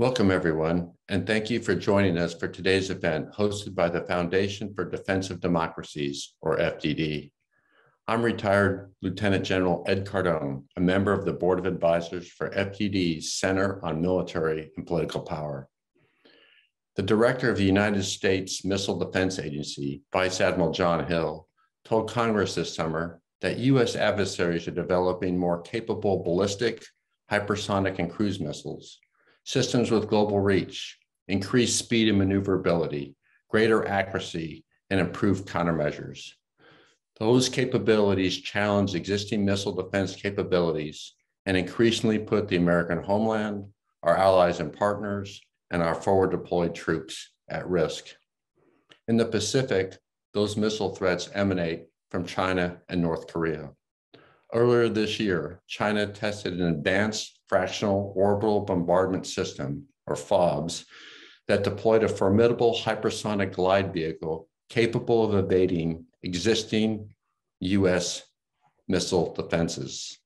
Welcome, everyone, and thank you for joining us for today's event hosted by the Foundation for Defense of Democracies, or FDD. I'm retired Lieutenant General Ed Cardone, a member of the Board of Advisors for FDD's Center on Military and Political Power. The director of the United States Missile Defense Agency, Vice Admiral John Hill, told Congress this summer that U.S. adversaries are developing more capable ballistic, hypersonic, and cruise missiles, systems with global reach, increased speed and maneuverability, greater accuracy, and improved countermeasures. Those capabilities challenge existing missile defense capabilities and increasingly put the American homeland, our allies and partners, and our forward deployed troops at risk. In the Pacific, those missile threats emanate from China and North Korea. Earlier this year, China tested an advanced fractional orbital bombardment system, or FOBS, that deployed a formidable hypersonic glide vehicle capable of evading existing U.S. missile defenses.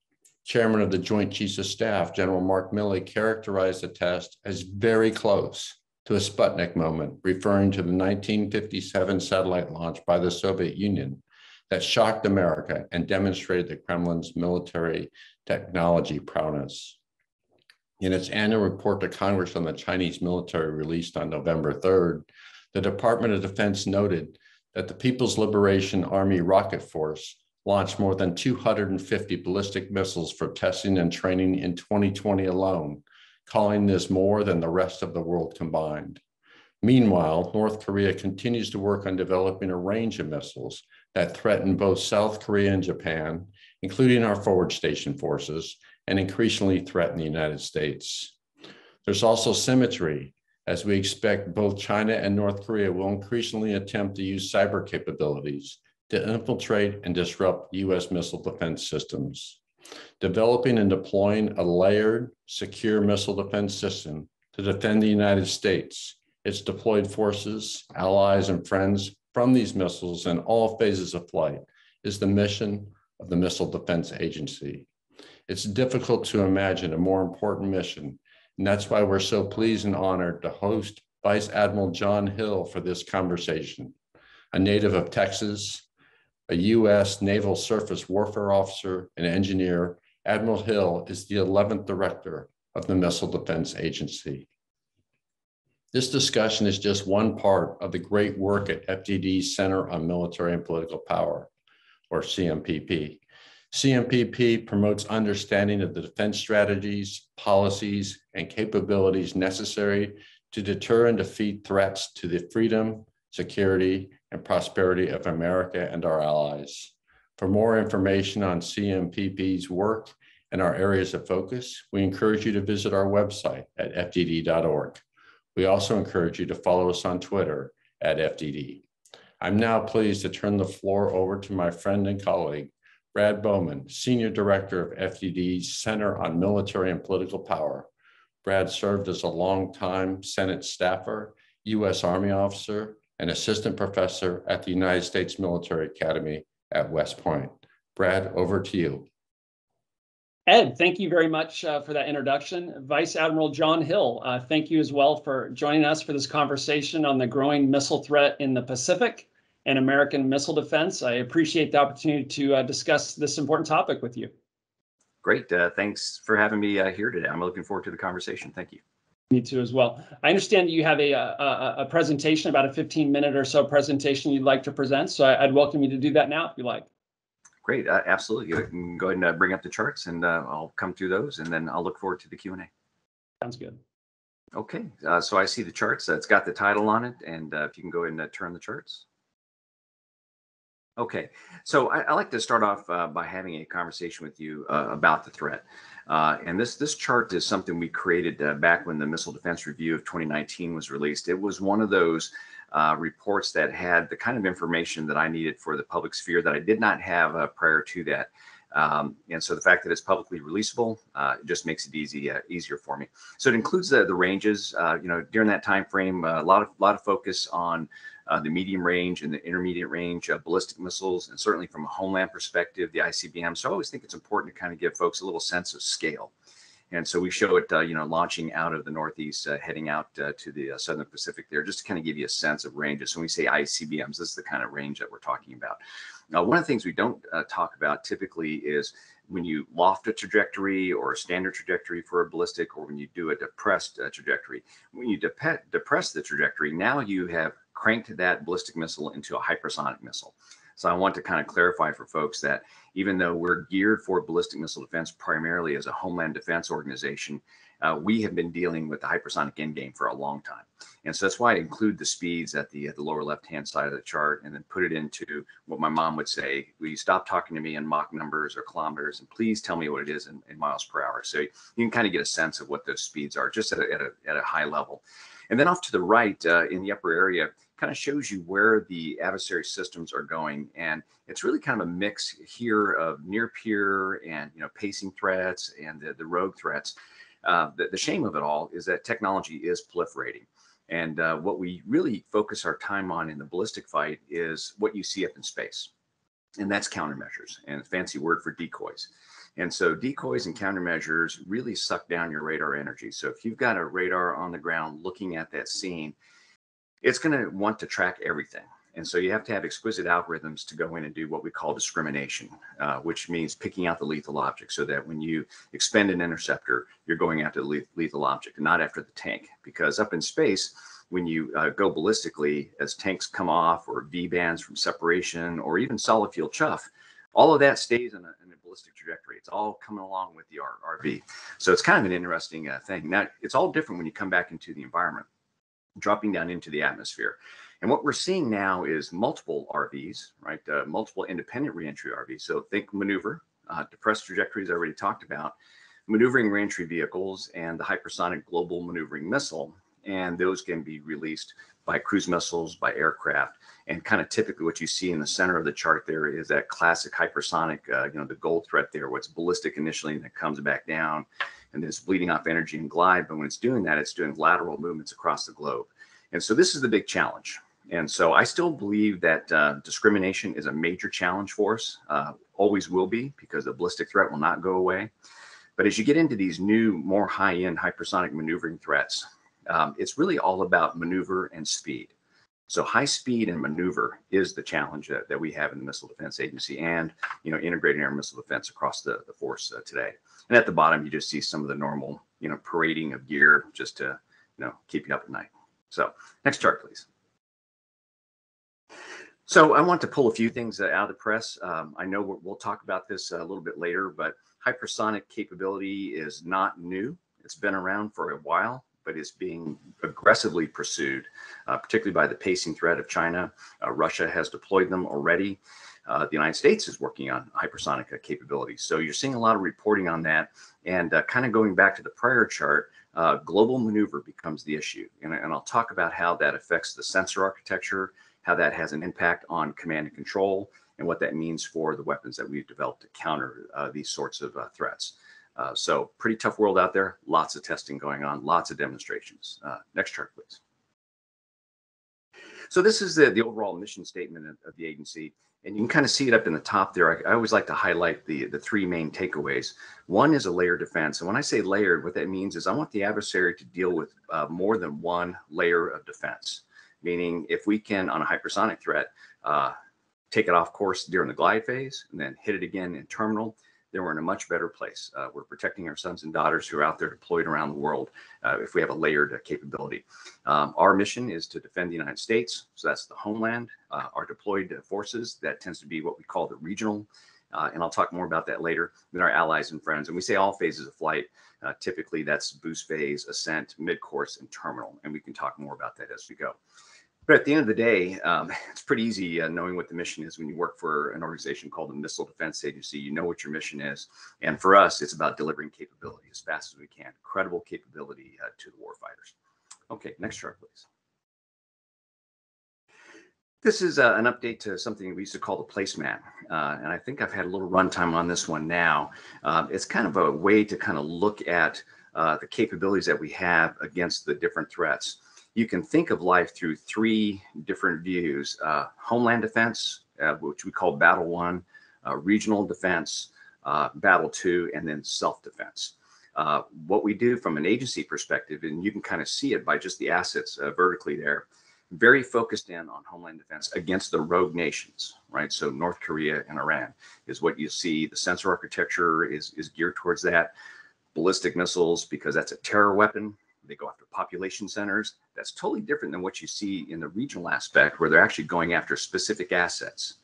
Chairman of the Joint Chiefs of Staff, General Mark Milley, characterized the test as very close to a Sputnik moment, referring to the 1957 satellite launch by the Soviet Union that shocked America and demonstrated the Kremlin's military technology prowess. In its annual report to Congress on the Chinese military released on November 3rd, the Department of Defense noted that the People's Liberation Army Rocket Force launched more than 250 ballistic missiles for testing and training in 2020 alone, calling this more than the rest of the world combined. Meanwhile, North Korea continues to work on developing a range of missiles that threaten both South Korea and Japan, including our forward station forces, and increasingly threaten the United States. There's also symmetry, as we expect both China and North Korea will increasingly attempt to use cyber capabilities to infiltrate and disrupt U.S. missile defense systems. Developing and deploying a layered, secure missile defense system to defend the United States, its deployed forces, allies, and friends from these missiles in all phases of flight is the mission of the Missile Defense Agency. It's difficult to imagine a more important mission, and that's why we're so pleased and honored to host Vice Admiral John Hill for this conversation. A native of Texas, a U.S. Naval Surface Warfare officer and engineer, Admiral Hill is the 11th director of the Missile Defense Agency. This discussion is just one part of the great work at FDD's Center on Military and Political Power, or CMPP. CMPP promotes understanding of the defense strategies, policies, and capabilities necessary to deter and defeat threats to the freedom, security, and prosperity of America and our allies. For more information on CMPP's work and our areas of focus, we encourage you to visit our website at fdd.org. We also encourage you to follow us on Twitter at FDD. I'm now pleased to turn the floor over to my friend and colleague, Brad Bowman, Senior Director of FDD's Center on Military and Political Power. Brad served as a longtime Senate staffer, U.S. Army officer, and assistant professor at the United States Military Academy at West Point. Brad, over to you. Ed, thank you very much for that introduction. Vice Admiral John Hill, thank you as well for joining us for this conversation on the growing missile threat in the Pacific and American missile defense. I appreciate the opportunity to discuss this important topic with you. Great. Thanks for having me here today. I'm looking forward to the conversation. Thank you. Me too as well. I understand that you have a presentation, about a 15-minute or so presentation you'd like to present, so I'd welcome you to do that now if you like. Great. Absolutely. You can go ahead and bring up the charts, and I'll come through those, and then I'll look forward to the Q&A. Sounds good. Okay. So I see the charts. It's got the title on it, and if you can go ahead and turn the charts. Okay, so I like to start off by having a conversation with you about the threat. And this chart is something we created back when the Missile Defense Review of 2019 was released. It was one of those reports that had the kind of information that I needed for the public sphere that I did not have prior to that. And so the fact that it's publicly releasable it just makes it easier for me. So it includes the ranges. During that time frame, a lot of focus on the medium range and the intermediate range ballistic missiles, and certainly from a homeland perspective, the ICBM. So I always think it's important to kind of give folks a little sense of scale. And so we show it, launching out of the Northeast, heading out to the Southern Pacific there, just to kind of give you a sense of ranges. So when we say ICBMs, this is the kind of range that we're talking about. Now, one of the things we don't talk about typically is when you loft a trajectory or a standard trajectory for a ballistic, or when you do a depressed trajectory. When you depress the trajectory, now you have cranked that ballistic missile into a hypersonic missile. So I want to kind of clarify for folks that even though we're geared for ballistic missile defense primarily as a homeland defense organization, we have been dealing with the hypersonic endgame for a long time. And so that's why I include the speeds at the lower left-hand side of the chart, and then put it into what my mom would say: will you stop talking to me in Mach numbers or kilometers, and please tell me what it is in miles per hour. So you can kind of get a sense of what those speeds are just at a high level. And then off to the right in the upper area kind of shows you where the adversary systems are going. And it's really kind of a mix here of near peer and pacing threats and the rogue threats. The shame of it all is that technology is proliferating. And what we really focus our time on in the ballistic fight is what you see up in space. And that's countermeasures, and a fancy word for decoys. And so decoys and countermeasures really suck down your radar energy. So if you've got a radar on the ground looking at that scene, it's going to want to track everything. And so you have to have exquisite algorithms to go in and do what we call discrimination, which means picking out the lethal object, so that when you expend an interceptor, you're going after the lethal object and not after the tank. Because up in space, when you go ballistically, as tanks come off, or V-bands from separation, or even solid fuel chuff, all of that stays in a ballistic trajectory. It's all coming along with the RV. So it's kind of an interesting thing. Now, it's all different when you come back into the environment, dropping down into the atmosphere. And what we're seeing now is multiple RVs, right? Multiple independent reentry RVs. So think maneuver, depressed trajectories I already talked about, maneuvering reentry vehicles, and the hypersonic global maneuvering missile. And those can be released by cruise missiles, by aircraft. And kind of typically what you see in the center of the chart there is that classic hypersonic, the gold threat there, where it's ballistic initially and it comes back down, and then it's bleeding off energy and glide. But when it's doing that, it's doing lateral movements across the globe. And so this is the big challenge. And so I still believe that discrimination is a major challenge for us, always will be, because the ballistic threat will not go away. But as you get into these new, more high-end hypersonic maneuvering threats, it's really all about maneuver and speed. So high speed and maneuver is the challenge that we have in the Missile Defense Agency, and integrating our missile defense across the force today. And at the bottom, you just see some of the normal parading of gear just to keep you up at night. So next chart, please. So I want to pull a few things out of the press. I know we'll talk about this a little bit later, but hypersonic capability is not new. It's been around for a while, but it's being aggressively pursued, particularly by the pacing threat of China. Russia has deployed them already. The United States is working on hypersonic capabilities. So you're seeing a lot of reporting on that. And kind of going back to the prior chart, global maneuver becomes the issue. And I'll talk about how that affects the sensor architecture, how that has an impact on command and control, and what that means for the weapons that we've developed to counter these sorts of threats. So pretty tough world out there, lots of testing going on, lots of demonstrations. Next chart, please. So this is the overall mission statement of the agency, and you can kind of see it up in the top there. I always like to highlight the three main takeaways. One is a layered defense. And when I say layered, what that means is I want the adversary to deal with more than one layer of defense. Meaning if we can, on a hypersonic threat, take it off course during the glide phase and then hit it again in terminal, then we're in a much better place. We're protecting our sons and daughters who are out there deployed around the world if we have a layered capability. Our mission is to defend the United States. So that's the homeland. Our deployed forces, that tends to be what we call the regional. And I'll talk more about that later. Then our allies and friends. And we say all phases of flight. Typically, that's boost phase, ascent, mid-course, and terminal. And we can talk more about that as we go. But at the end of the day, it's pretty easy knowing what the mission is when you work for an organization called the Missile Defense Agency. You know what your mission is. And for us, it's about delivering capability as fast as we can, credible capability to the warfighters. Okay, next chart, please. This is an update to something we used to call the placemat. And I think I've had a little runtime on this one now. It's kind of a way to kind of look at the capabilities that we have against the different threats. You can think of life through three different views: homeland defense, which we call battle one, regional defense, battle two, and then self-defense. What we do from an agency perspective, and you can kind of see it by just the assets vertically there, very focused in on Homeland Defense against the rogue nations, right? So North Korea and Iran is what you see. The sensor architecture is geared towards that. Ballistic missiles, because that's a terror weapon. They go after population centers. That's totally different than what you see in the regional aspect, where they're actually going after specific assets.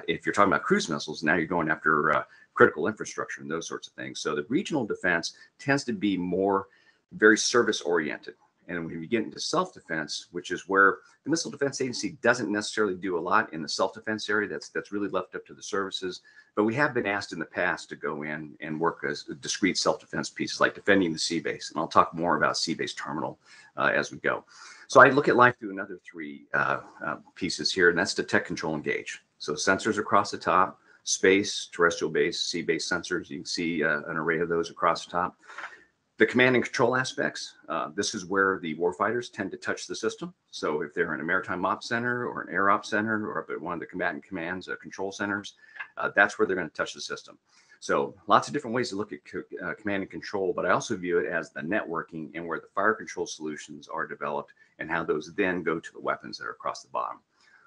If you're talking about cruise missiles, now you're going after critical infrastructure and those sorts of things. So the regional defense tends to be more very service oriented. And when you get into self-defense, which is where the Missile Defense Agency doesn't necessarily do a lot in the self-defense area, that's really left up to the services. But we have been asked in the past to go in and work as discrete self-defense pieces, like defending the sea base. And I'll talk more about sea base terminal as we go. So I look at life through another three pieces here, and that's detect, control, engage. So sensors across the top, space, terrestrial base, sea base sensors. You can see an array of those across the top. The command and control aspects, this is where the warfighters tend to touch the system. So if they're in a maritime ops center or an air ops center or up at one of the combatant commands, control centers, that's where they're going to touch the system. So lots of different ways to look at command and control, but I also view it as the networking and where the fire control solutions are developed and how those then go to the weapons that are across the bottom.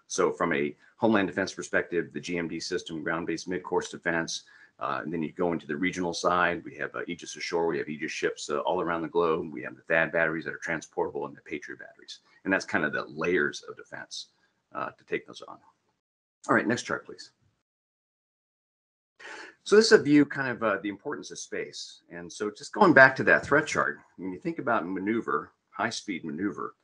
So from a Homeland Defense perspective, the GMD system, ground-based mid-course defense, and then you go into the regional side. We have Aegis Ashore. We have Aegis ships all around the globe. We have the THAAD batteries that are transportable and the Patriot batteries. And that's kind of the layers of defense to take those on. All right, next chart, please. So this is a view kind of the importance of space. And so just going back to that threat chart, when you think about maneuver, high-speed maneuver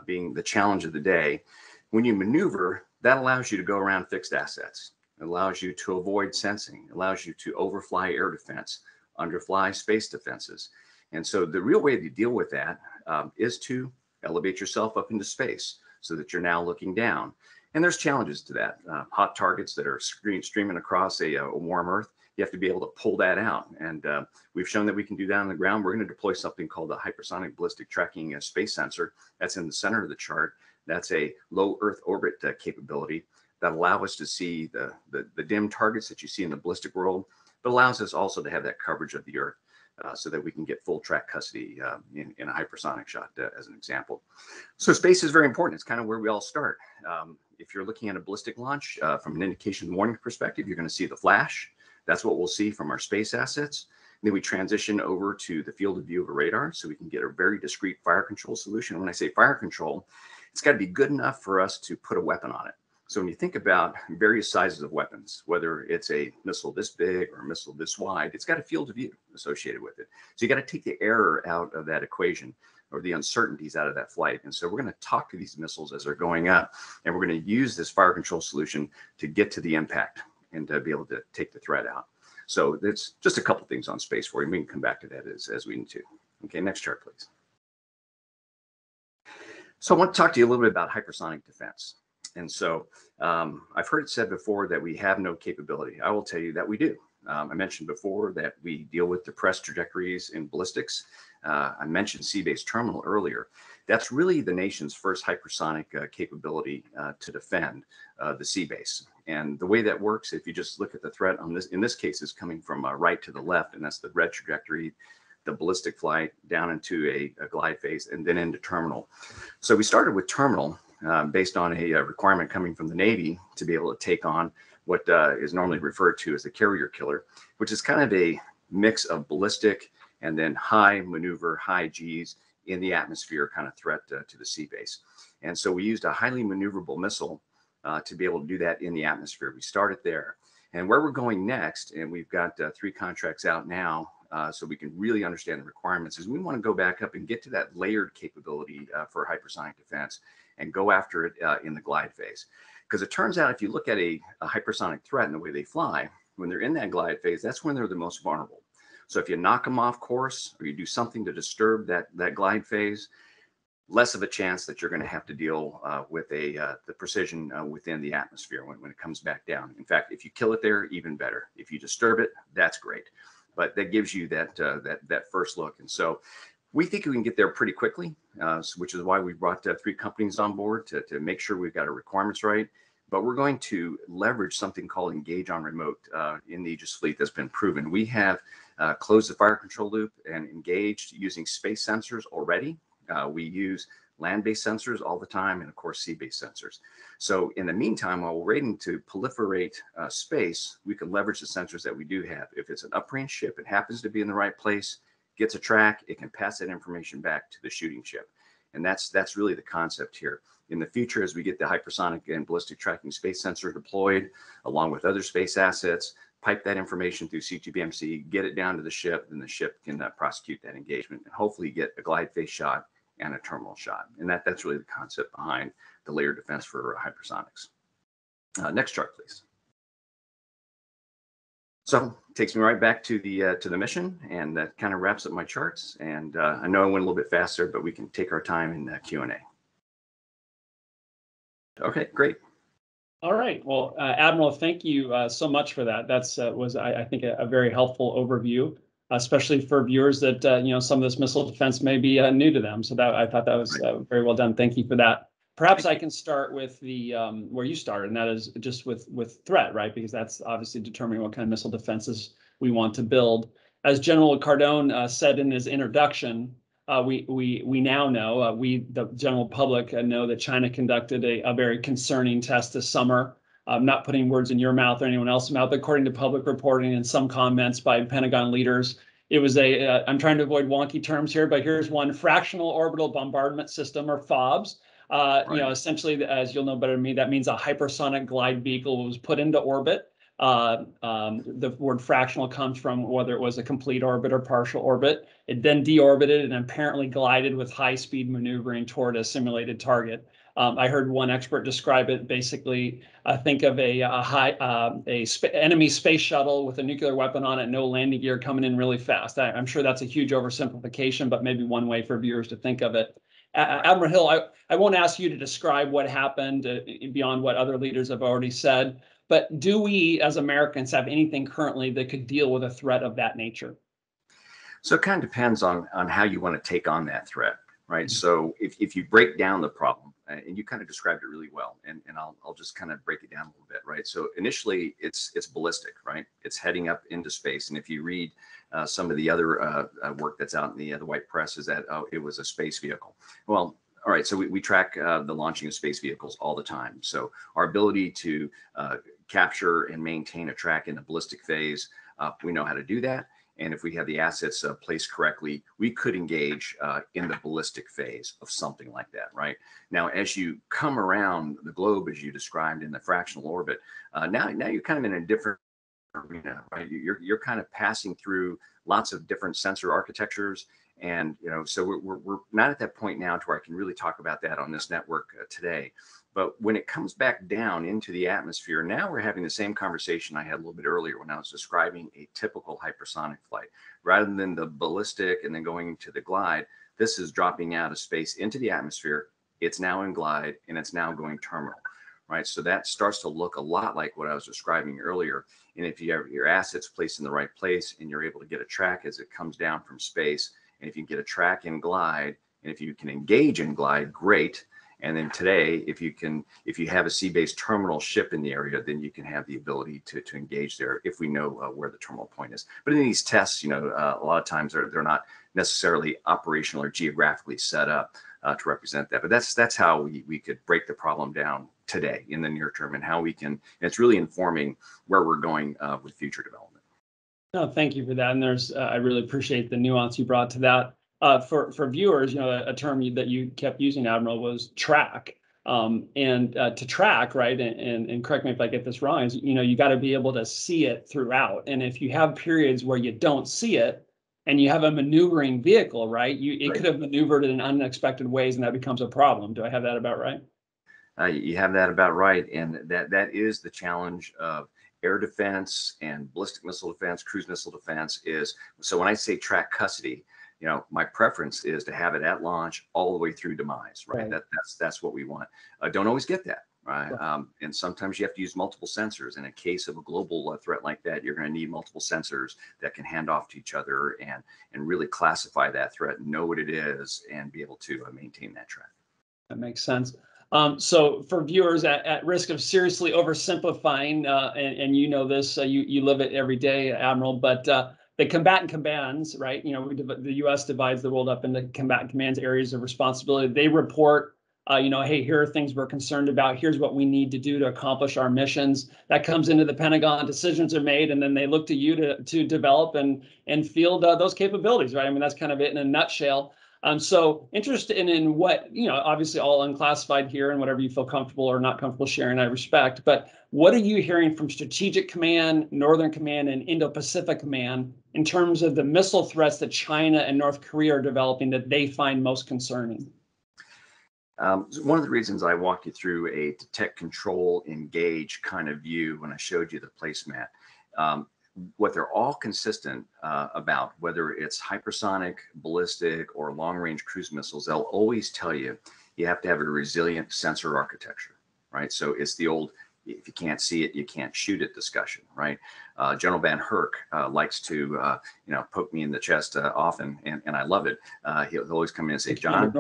being the challenge of the day, when you maneuver, that allows you to go around fixed assets. It allows you to avoid sensing, allows you to overfly air defense, underfly space defenses. And so the real way to deal with that is to elevate yourself up into space so that you're now looking down. And there's challenges to that. Hot targets that are streaming across a warm Earth, you have to be able to pull that out. And we've shown that we can do that on the ground. We're going to deploy something called the Hypersonic Ballistic Tracking Space Sensor. That's in the center of the chart. That's a low Earth orbit capability that allow us to see the dim targets that you see in the ballistic world, but allows us also to have that coverage of the Earth so that we can get full track custody in a hypersonic shot, as an example. So space is very important. It's kind of where we all start. If you're looking at a ballistic launch from an indication warning perspective, you're going to see the flash. That's what we'll see from our space assets. And then we transition over to the field of view of a radar so we can get a very discrete fire control solution. When I say fire control, it's got to be good enough for us to put a weapon on it. So when you think about various sizes of weapons, whether it's a missile this big or a missile this wide, it's got a field of view associated with it. So you got to take the error out of that equation or the uncertainties out of that flight. And so we're going to talk to these missiles as they're going up, and we're going to use this fire control solution to get to the impact and to be able to take the threat out. So it's just a couple of things on space for you. We can come back to that as we need to. Okay, next chart, please. So I want to talk to you a little bit about hypersonic defense. And so I've heard it said before that we have no capability. I will tell you that we do. I mentioned before that we deal with depressed trajectories in ballistics. I mentioned sea-based terminal earlier. That's really the nation's first hypersonic capability to defend the sea base. And the way that works, if you just look at the threat on this, in this case, is coming from right to the left, and that's the red trajectory, the ballistic flight down into a glide phase, and then into terminal. So we started with terminal. Based on a requirement coming from the Navy to be able to take on what is normally referred to as the carrier killer, which is kind of a mix of ballistic and then high maneuver, high Gs in the atmosphere kind of threat to the sea base. And so we used a highly maneuverable missile to be able to do that in the atmosphere. We started there. And where we're going next, and we've got 3 contracts out now, so we can really understand the requirements, is we want to go back up and get to that layered capability for hypersonic defense and go after it in the glide phase. Because it turns out if you look at a hypersonic threat and the way they fly, when they're in that glide phase, that's when they're the most vulnerable. So if you knock them off course or you do something to disturb that glide phase, less of a chance that you're going to have to deal with the precision within the atmosphere when it comes back down. In fact, if you kill it there, even better. If you disturb it, that's great. But that gives you that first look. And so we think we can get there pretty quickly, which is why we brought 3 companies on board to make sure we've got our requirements right. But we're going to leverage something called engage on remote in the Aegis fleet that's been proven. We have closed the fire control loop and engaged using space sensors already. We use land-based sensors all the time, and of course sea-based sensors. So in the meantime, while we're waiting to proliferate space, we can leverage the sensors that we do have. If it's an uprange ship, it happens to be in the right place, gets a track, it can pass that information back to the shooting ship. And that's really the concept here. In the future, as we get the hypersonic and ballistic tracking space sensor deployed, along with other space assets, pipe that information through C2BMC, get it down to the ship, and the ship can prosecute that engagement and hopefully get a glide face shot and a terminal shot. And that's really the concept behind the layered defense for hypersonics. Next chart, please. So it takes me right back to the mission, and that kind of wraps up my charts. And I know I went a little bit faster, but we can take our time in Q&A. Okay, great. All right. Well, Admiral, thank you so much for that. That's was I think a very helpful overview, especially for viewers that some of this missile defense may be new to them. So that I thought that was very well done. Thank you for that. Perhaps I can start with the where you started, and that is just with threat, right? Because that's obviously determining what kind of missile defenses we want to build. As General Cardone said in his introduction, we now know, the general public know that China conducted a very concerning test this summer. I'm not putting words in your mouth or anyone else's mouth, but according to public reporting and some comments by Pentagon leaders, it was I'm trying to avoid wonky terms here, but here's one: fractional orbital bombardment system, or FOBS. Essentially, as you'll know better than me, that means a hypersonic glide vehicle was put into orbit. The word fractional comes from whether it was a complete orbit or partial orbit. It then deorbited and apparently glided with high-speed maneuvering toward a simulated target. I heard one expert describe it basically. Think of enemy space shuttle with a nuclear weapon on it, no landing gear, coming in really fast. I'm sure that's a huge oversimplification, but maybe one way for viewers to think of it. Admiral Hill, I won't ask you to describe what happened beyond what other leaders have already said, but do we as Americans have anything currently that could deal with a threat of that nature? So it kind of depends on how you want to take on that threat, right? So if you break down the problem, and you kind of described it really well, and I'll just kind of break it down a little bit, right? So initially it's ballistic, right? It's heading up into space. And if you read some of the other work that's out in the white press, is that it was a space vehicle. Well, all right, so we track the launching of space vehicles all the time. So our ability to capture and maintain a track in the ballistic phase, we know how to do that. And if we have the assets placed correctly, we could engage in the ballistic phase of something like that, right? Now, as you come around the globe, as you described in the fractional orbit, now you're kind of in a different arena, right? You're kind of passing through lots of different sensor architectures. And, so we're not at that point now to where I can really talk about that on this network today. But when it comes back down into the atmosphere, now we're having the same conversation I had a little bit earlier when I was describing a typical hypersonic flight. Rather than the ballistic and then going to the glide, this is dropping out of space into the atmosphere. It's now in glide and it's now going terminal, right? So that starts to look a lot like what I was describing earlier. And if you have your assets placed in the right place and you're able to get a track as it comes down from space, and if you get a track in glide, and if you can engage in glide, great. And then today, if you have a sea-based terminal ship in the area, then you can have the ability to engage there if we know where the terminal point is. But in these tests, a lot of times they're not necessarily operational or geographically set up to represent that. But that's how we could break the problem down today in the near term, and how we can. And it's really informing where we're going with future development. No, thank you for that. And I really appreciate the nuance you brought to that. For viewers, a term that you kept using, Admiral, was track. And to track, right, and correct me if I get this wrong, is you got to be able to see it throughout. And if you have periods where you don't see it, and you have a maneuvering vehicle, right, it could have maneuvered in unexpected ways, and that becomes a problem. Do I have that about right? You have that about right, and that is the challenge of air defense and ballistic missile defense, cruise missile defense. So when I say track custody, my preference is to have it at launch all the way through demise, right? That's what we want. Don't always get that, right? And sometimes you have to use multiple sensors. In a case of a global threat like that, you're going to need multiple sensors that can hand off to each other and really classify that threat, know what it is, and be able to maintain that track. That makes sense. So for viewers at risk of seriously oversimplifying, and you know this, you live it every day, Admiral, but the combatant commands, right? You know, the U.S. divides the world up into combatant commands, areas of responsibility. They report, you know, hey, here are things we're concerned about. Here's what we need to do to accomplish our missions. That comes into the Pentagon. Decisions are made, and then they look to you to develop and field those capabilities, right? I mean, that's kind of it in a nutshell. So interested in what, you know, obviously all unclassified here, and whatever you feel comfortable or not comfortable sharing, I respect. But what are you hearing from Strategic Command, Northern Command, and Indo-Pacific Command in terms of the missile threats that China and North Korea are developing that they find most concerning? One of the reasons I walked you through a detect, control, engage kind of view when I showed you the placemat, what they're all consistent about, whether it's hypersonic, ballistic, or long-range cruise missiles, they'll always tell you you have to have a resilient sensor architecture, right? So it's the old, if you can't see it, you can't shoot it discussion, right? General Van Herk likes to, you know, poke me in the chest often, and I love it. He'll always come in and say, John,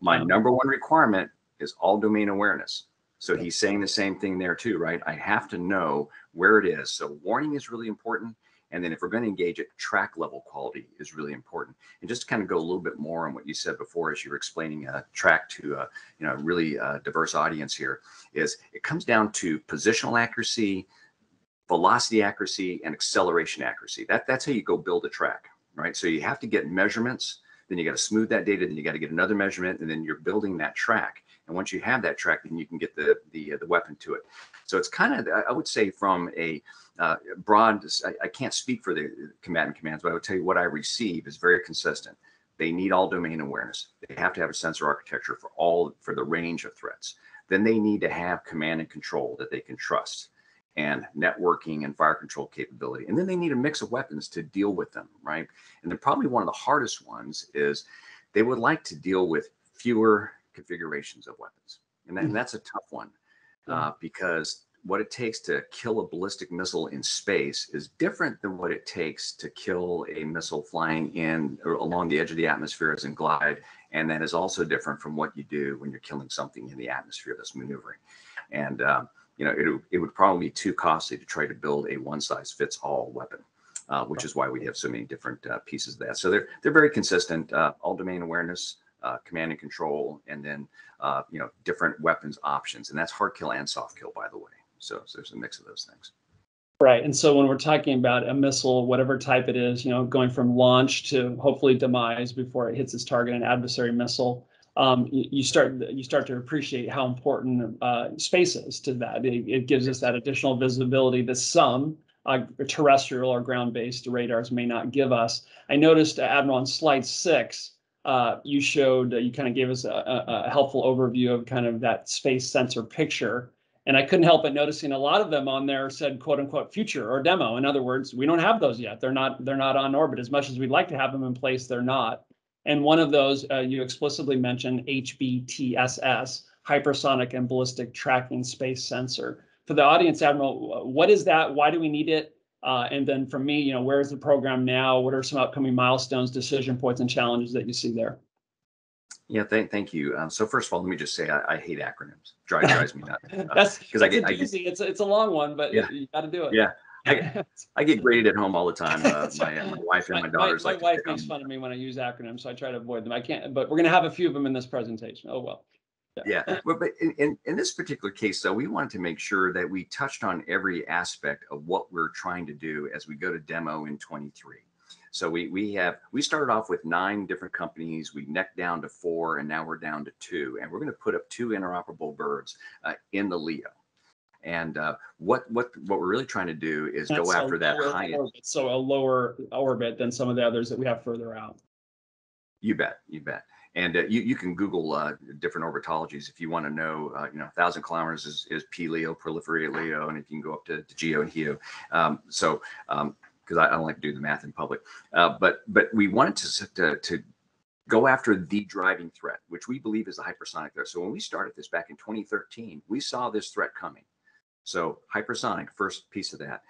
my number one requirement is all domain awareness. So he's saying the same thing there too, right? I have to know where it is. So warning is really important. And then if we're going to engage it, track level quality is really important. And just to kind of go a little bit more on what you said before, as you were explaining track to you know, really diverse audience here, is it comes down to positional accuracy, velocity accuracy, and acceleration accuracy. That's how you go build a track, right? So you have to get measurements, then you got to smooth that data, then you got to get another measurement, and then you're building that track. And once you have that track, then you can get the weapon to it. So it's kind of, I would say, from a broad, I can't speak for the combatant commands, but I would tell you what I receive is very consistent. They need all domain awareness. They have to have a sensor architecture for the range of threats. Then they need to have command and control that they can trust, and networking and fire control capability. And then they need a mix of weapons to deal with them, right? And then probably one of the hardest ones is they would like to deal with fewer configurations of weapons. And that's a tough one because what it takes to kill a ballistic missile in space is different than what it takes to kill a missile flying in or along the edge of the atmosphere as in glide. And that is also different from what you do when you're killing something in the atmosphere that's maneuvering. And, you know, it would probably be too costly to try to build a one-size-fits-all weapon, which is why we have so many different pieces of that. So they're very consistent, all domain awareness, command and control, and then you know, different weapons options, and that's hard kill and soft kill, by the way. So there's a mix of those things. Right. And so when we're talking about a missile, whatever type it is, you know, going from launch to hopefully demise before it hits its target, an adversary missile, you start to appreciate how important space is to that. It gives us that additional visibility that some terrestrial or ground-based radars may not give us. I noticed, Admiral, on slide 6, you showed, you kind of gave us a helpful overview of kind of that space sensor picture. And I couldn't help but noticing a lot of them on there said, quote unquote, future or demo. In other words, we don't have those yet. They're not on orbit. As much as we'd like to have them in place, they're not. And one of those you explicitly mentioned, HBTSS, Hypersonic and Ballistic Tracking Space Sensor. For the audience, Admiral, what is that? Why do we need it? And then from me, you know, where is the program now? What are some upcoming milestones, decision points, and challenges that you see there? Yeah, thank you. So first of all, let me just say I hate acronyms. Drives me nuts. That's because I get a doozy. It's a long one, but yeah, you got to do it. Yeah, I get graded at home all the time. My wife and my daughters my like wife makes fun of me when I use acronyms, so I try to avoid them. I can't, but we're going to have a few of them in this presentation. Oh well. Yeah, but in this particular case, though, we wanted to make sure that we touched on every aspect of what we're trying to do as we go to demo in 23. So we started off with 9 different companies. We necked down to 4, and now we're down to 2. And we're going to put up 2 interoperable birds in the LEO. And what we're really trying to do is go after that high orbit. So a lower orbit than some of the others that we have further out. You bet. And you can Google different orbitologies if you want to know. 1,000 kilometers is P-LEO, proliferated LEO, and if you can go up to GEO and HEO. Because I don't like to do the math in public. But we wanted to go after the driving threat, which we believe is the hypersonic threat. So when we started this back in 2013, we saw this threat coming. So hypersonic, first piece of that.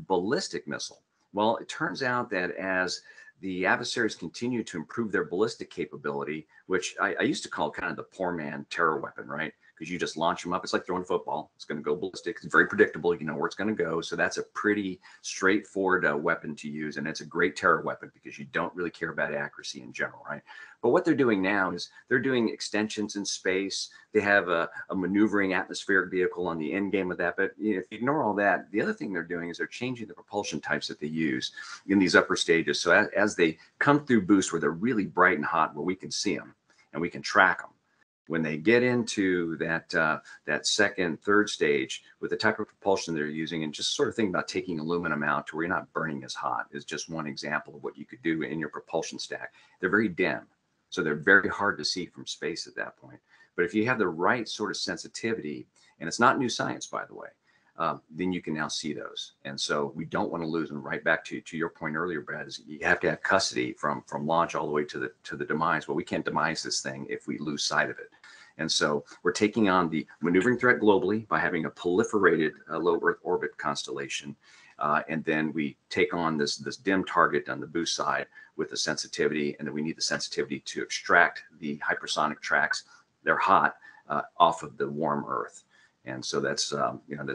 Ballistic missile. Well, it turns out that as the adversaries continue to improve their ballistic capability, which I used to call kind of the poor man terror weapon, right? Because you just launch them up. It's like throwing a football. It's going to go ballistic. It's very predictable. You know where it's going to go. So that's a pretty straightforward weapon to use. And it's a great terror weapon because you don't really care about accuracy in general, right? But what they're doing now is they're doing extensions in space. They have a maneuvering atmospheric vehicle on the end game of that. But if you ignore all that, the other thing they're doing is they're changing the propulsion types that they use in these upper stages. So as they come through boosts where they're really bright and hot, where we can see them and we can track them, when they get into that second, third stage with the type of propulsion they're using, and just sort of think about taking aluminum out to where you're not burning as hot is just one example of what you could do in your propulsion stack. They're very dim, so they're very hard to see from space at that point. But if you have the right sort of sensitivity, and it's not new science, by the way, then you can now see those. And so we don't want to lose them. Right back to your point earlier, Brad, is you have to have custody from launch all the way to the demise. Well, we can't demise this thing if we lose sight of it. And so we're taking on the maneuvering threat globally by having a proliferated low Earth orbit constellation. And then we take on this dim target on the boost side with the sensitivity. And then we need the sensitivity to extract the hypersonic tracks. They're hot off of the warm Earth. And so that's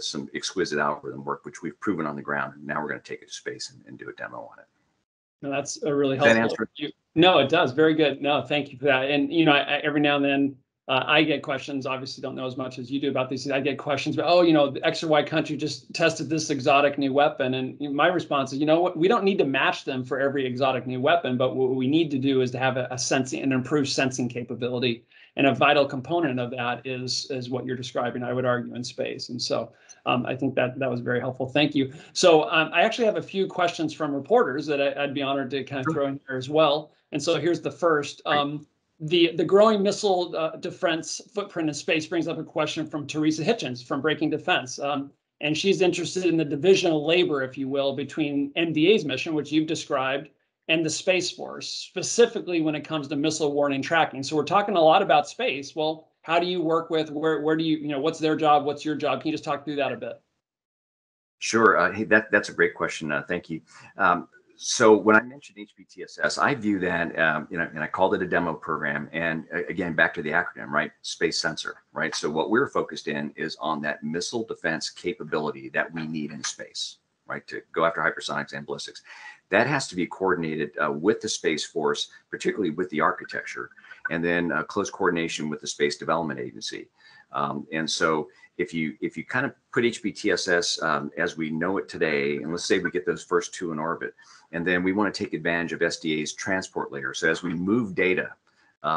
some exquisite algorithm work, which we've proven on the ground. And now we're going to take it to space and do a demo on it. No, that's a really helpful. No, it does. Very good. No, thank you for that. And, every now and then I get questions, obviously don't know as much as you do about these. I get questions about, the X or Y country just tested this exotic new weapon. And my response is, we don't need to match them for every exotic new weapon, but what we need to do is to have a sensing and improved sensing capability. And a vital component of that is what you're describing, I would argue, in space. And so I think that was very helpful. Thank you. So I actually have a few questions from reporters that I'd be honored to kind of throw in here as well. And so here's the first. The growing missile defense footprint in space brings up a question from Teresa Hitchens from Breaking Defense. And she's interested in the division of labor, if you will, between MDA's mission, which you've described, and the Space Force, specifically when it comes to missile warning tracking. So we're talking a lot about space. Well, how do you work with, where do you, what's their job? What's your job? Can you just talk through that a bit? Sure. Hey, that's a great question. Thank you. So when I mentioned HBTSS, I view that, and I called it a demo program. And again, back to the acronym, right? Space sensor, right? So what we're focused in is on that missile defense capability that we need in space, right? To go after hypersonics and ballistics. That has to be coordinated with the Space Force, particularly with the architecture, and then close coordination with the Space Development Agency. And so if you kind of put HBTSS as we know it today, and let's say we get those first two in orbit, and then we want to take advantage of SDA's transport layer. So as we move data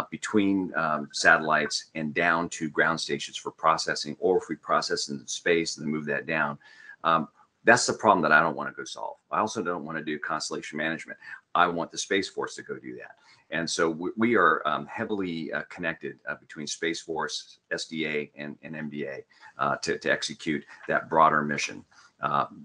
between satellites and down to ground stations for processing, or if we process in space and then move that down, that's the problem that I don't want to go solve. I also don't want to do constellation management. I want the Space Force to go do that. And so we are heavily connected between Space Force, SDA, and MDA to execute that broader mission.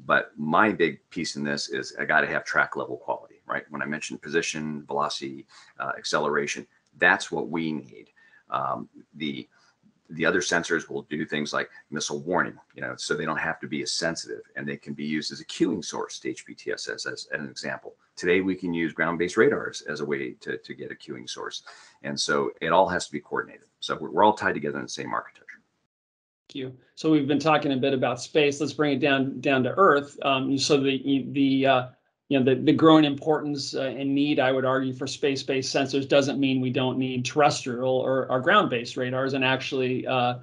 But my big piece in this is I got to have track level quality, right? When I mentioned position, velocity, acceleration, that's what we need. The other sensors will do things like missile warning, so they don't have to be as sensitive, and they can be used as a cueing source to HBTSS as an example. Today, we can use ground-based radars as a way to get a cueing source. And so it all has to be coordinated. So we're all tied together in the same architecture. Thank you. So we've been talking a bit about space. Let's bring it down to Earth. So the growing importance and need, I would argue, for space-based sensors doesn't mean we don't need terrestrial or ground-based radars. And actually, the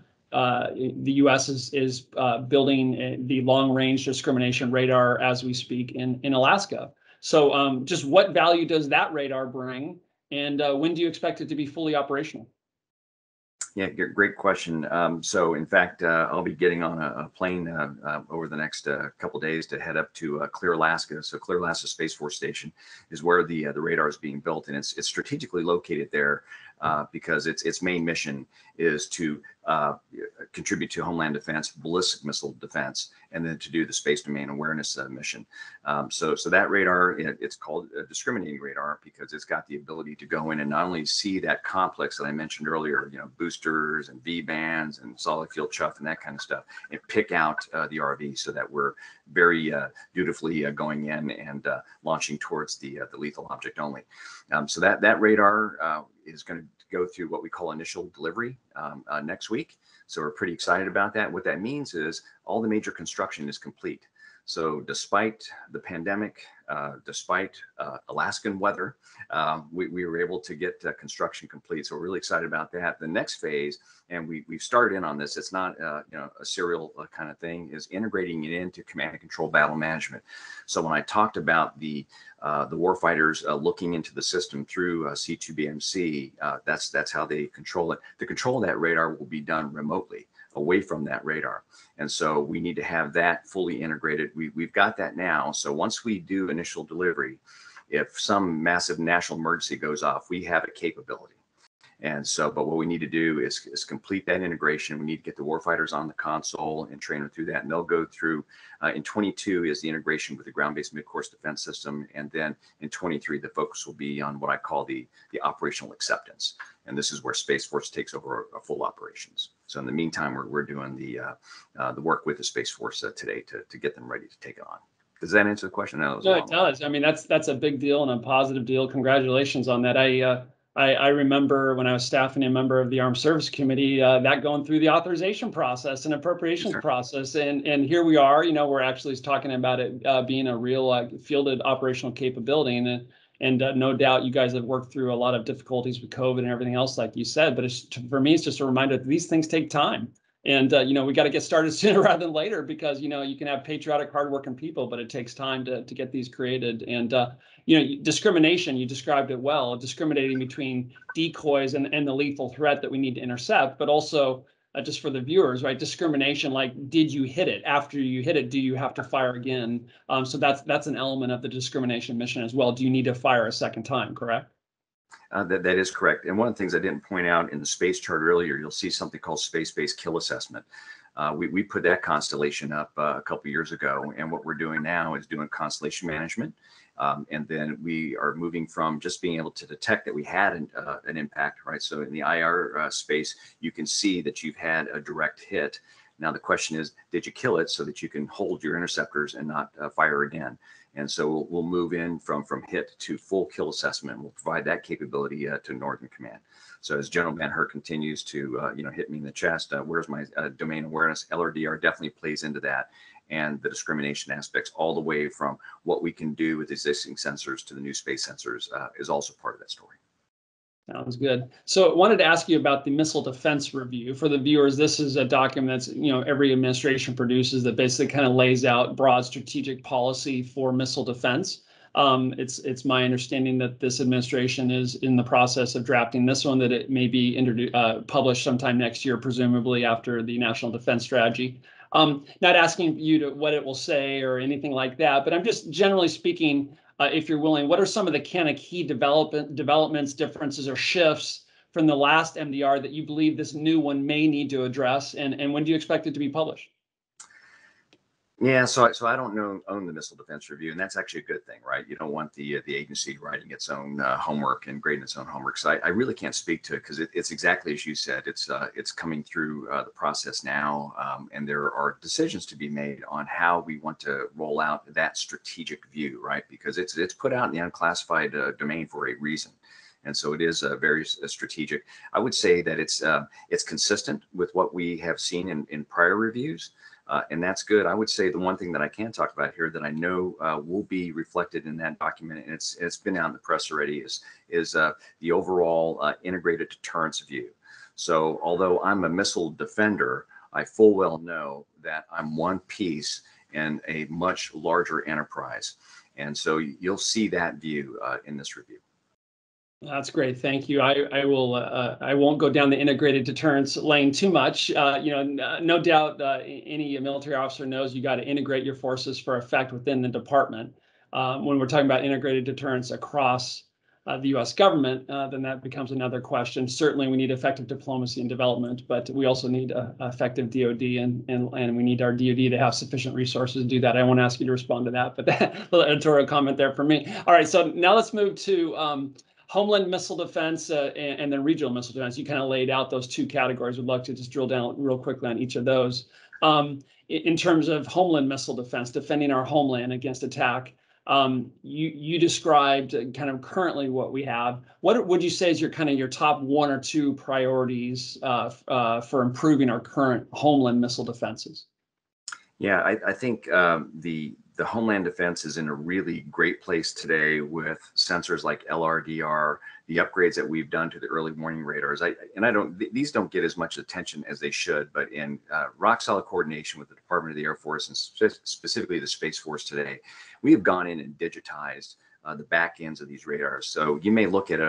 U.S. is building the long-range discrimination radar as we speak in Alaska. So just what value does that radar bring? And when do you expect it to be fully operational? Yeah, great question. So in fact, I'll be getting on a plane over the next couple of days to head up to Clear, Alaska. So Clear, Alaska Space Force Station is where the radar is being built, and it's strategically located there because its main mission is to contribute to Homeland Defense, ballistic missile defense, and then to do the space domain awareness mission. So that radar, it's called a discriminating radar because it's got the ability to go in and not only see that complex that I mentioned earlier, boosters and V-bands and solid field chuff and that kind of stuff, and pick out the RV so that we're very dutifully going in and launching towards the lethal object only. So that radar is going go through what we call initial delivery next week. So we're pretty excited about that. What that means is all the major construction is complete. So despite the pandemic, despite Alaskan weather, we were able to get construction complete. So we're really excited about that. The next phase, and we've started in on this, it's not a serial kind of thing, is integrating it into command and control battle management. So when I talked about the warfighters looking into the system through C2BMC, that's how they control it. The control of that radar will be done remotely, away from that radar. And so we need to have that fully integrated. We've got that now. So once we do initial delivery, if some massive national emergency goes off, we have a capability. And so, but what we need to do is complete that integration. We need to get the warfighters on the console and train them through that. And they'll go through, in 22 is the integration with the ground-based mid-course defense system. And then in 23, the focus will be on what I call the operational acceptance. And this is where Space Force takes over a full operations. So in the meantime, we're doing the work with the Space Force today to get them ready to take it on. Does that answer the question? No, it does. I mean, that's a big deal and a positive deal. Congratulations on that. I remember when I was staffing a member of the Armed Service Committee, that going through the authorization process and appropriations process. And here we are, we're actually talking about it being a real fielded operational capability. And no doubt you guys have worked through a lot of difficulties with COVID and everything else, like you said. But for me, it's just a reminder that these things take time. And, we got to get started sooner rather than later because, you can have patriotic, hardworking people, but it takes time to get these created. And, discrimination, you described it well, discriminating between decoys and the lethal threat that we need to intercept, but also just for the viewers, right? Discrimination, like, did you hit it? After you hit it, do you have to fire again? So that's an element of the discrimination mission as well. Do you need to fire a second time, correct? That is correct. And one of the things I didn't point out in the space chart earlier, you'll see something called space-based kill assessment. We put that constellation up a couple years ago, and what we're doing now is doing constellation management. And then we are moving from just being able to detect that we had an impact, right? So in the IR space, you can see that you've had a direct hit. Now the question is, did you kill it so that you can hold your interceptors and not fire again? And so we'll move in from hit to full kill assessment. We'll provide that capability to Northern Command. So as General Van Hert continues to hit me in the chest, where's my domain awareness? LRDR definitely plays into that, and the discrimination aspects all the way from what we can do with existing sensors to the new space sensors is also part of that story. Sounds good. So I wanted to ask you about the Missile Defense Review. For the viewers, this is a document that's, every administration produces that basically kind of lays out broad strategic policy for missile defense. It's my understanding that this administration is in the process of drafting this one, that it may be published sometime next year, presumably after the National Defense Strategy. Not asking you to what it will say or anything like that, but I'm just generally speaking, if you're willing, what are some of the kind of key developments, differences, or shifts from the last MDR that you believe this new one may need to address, and when do you expect it to be published? Yeah, so I don't own the Missile Defense Review, and that's actually a good thing, right? You don't want the agency writing its own homework and grading its own homework. So I really can't speak to it because it's exactly as you said. It's coming through the process now, and there are decisions to be made on how we want to roll out that strategic view, right? Because it's put out in the unclassified domain for a reason. And so it is very strategic. I would say that it's consistent with what we have seen in prior reviews. And that's good. I would say the one thing that I can talk about here that I know will be reflected in that document, and it's been out in the press already, is the overall integrated deterrence view. So although I'm a missile defender, I full well know that I'm one piece in a much larger enterprise. And so you'll see that view in this review. That's great. Thank you. I will. I won't go down the integrated deterrence lane too much. No doubt any military officer knows you got to integrate your forces for effect within the department. When we're talking about integrated deterrence across the U.S. government, then that becomes another question. Certainly, we need effective diplomacy and development, but we also need effective DoD, and we need our DoD to have sufficient resources to do that. I won't ask you to respond to that, but that little editorial comment there for me. All right, so now let's move to Homeland Missile Defense and then Regional Missile Defense. You kind of laid out those two categories. We'd love to just drill down real quickly on each of those. In terms of Homeland Missile Defense, defending our homeland against attack, You described kind of currently what we have. What would you say is your top one or two priorities for improving our current homeland missile defenses? Yeah, I think the Homeland Defense is in a really great place today with sensors like LRDR, the upgrades that we've done to the early warning radars. These don't get as much attention as they should, but in rock solid coordination with the Department of the Air Force and specifically the Space Force today, we have gone in and digitized the back ends of these radars. So you may look at